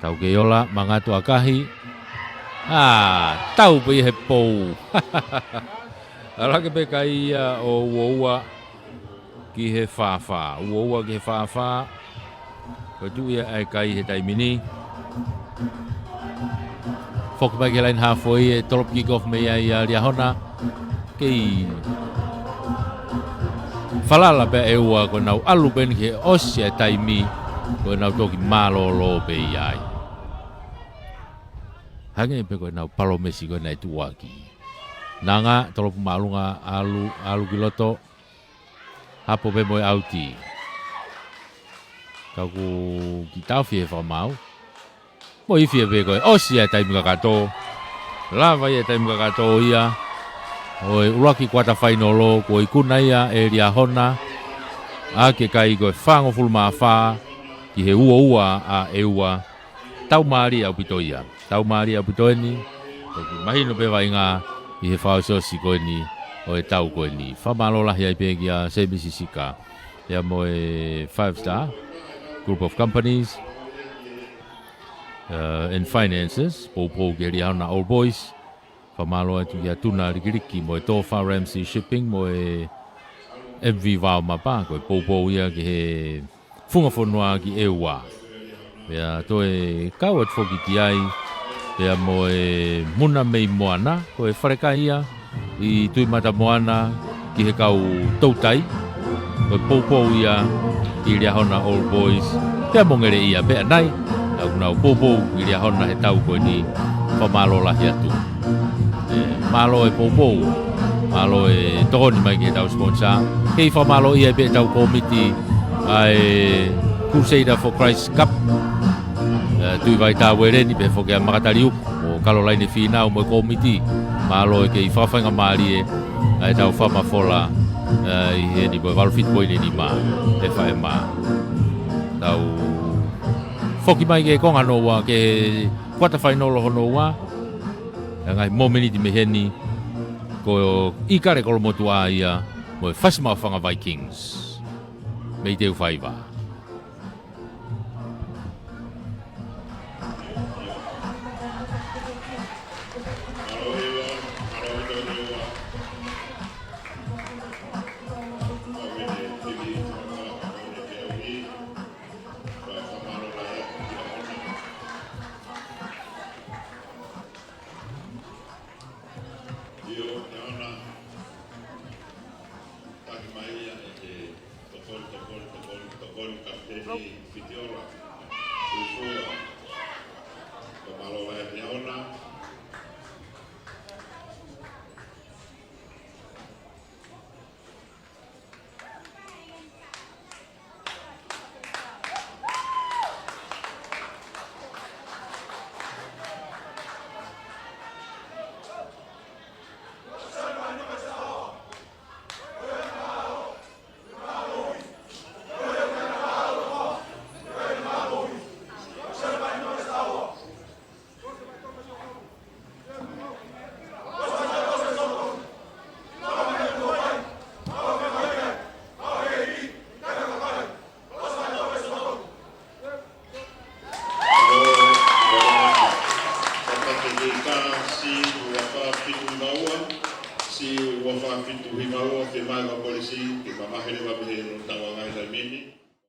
tau ke yola mangatu akahi tau pe he pou ala ke pe kai o uoua ki he whawha uoua ki he whawha ko tu ia ai kai he taimini fok mai ke lain halfway e top kick off me ia ria hona kei falala pe e ua ko nau alu ben ke osia taimi ko nau toki malolo pe iai hange pe ko nau palomesi ko nai tuaki nanga tolopu malunga alu kiloto hapo pe moi auti kaku kitau fie fa mau moi fie pe ko osia taimi kakato lava ia taimi kakato ia oi uraki quarter final ko ikuna ia e ria hona ake kai ko fango fulma fa ki he ua a eua tau mari au pitoia tau mari au pitoni ko mahino pe vainga i he fao so si ko ni o e tau koe ni. Whamalo lahi ai pēki a Se Mississika. Ia mo e 5-star group of companies in finances. Pōpō ke ri hauna All Boys. Whamalo atu ia tuna rikiriki mo e Tofa Ramsey Shipping mo e MV Vau Mapa. Koe pōpō ia ki he funga whanua ki e ua. Pea toe kauat whoki ki ai. Pea mo e muna mei moana. Koe wharekai ia. I tui mata moana ki he kau tautai. Koe pōpō ia i ria hona All Boys. Pea mongere ia pea nai. Au nau pōpō i ria hona he tau koe ni whamalo lahi atu. Malo e pōpō. Malo e tōni mai ki he tau sponsor. Kei whamalo ia e pea tau komiti ai Crusader for Christ Cup. Tui vai tā were ni pe whokea makatari uku. O Caroline Whina o mo komiti. Malo e kei whawhainga maari e. Ai tau whamawhola. I he ni po walfit boi ni ma. E whae ma. Tau whoki mai ke konga noa ke kwata whainolo honoa. Ngai momeni ti meheni. Ko ikare kolomotua ia. Mo e whasima whanga Vikings. Mei teu whaiva. Si wafa fitu himaua ke mai wa polisi ke mamahere wa behe no tawa ngai la mini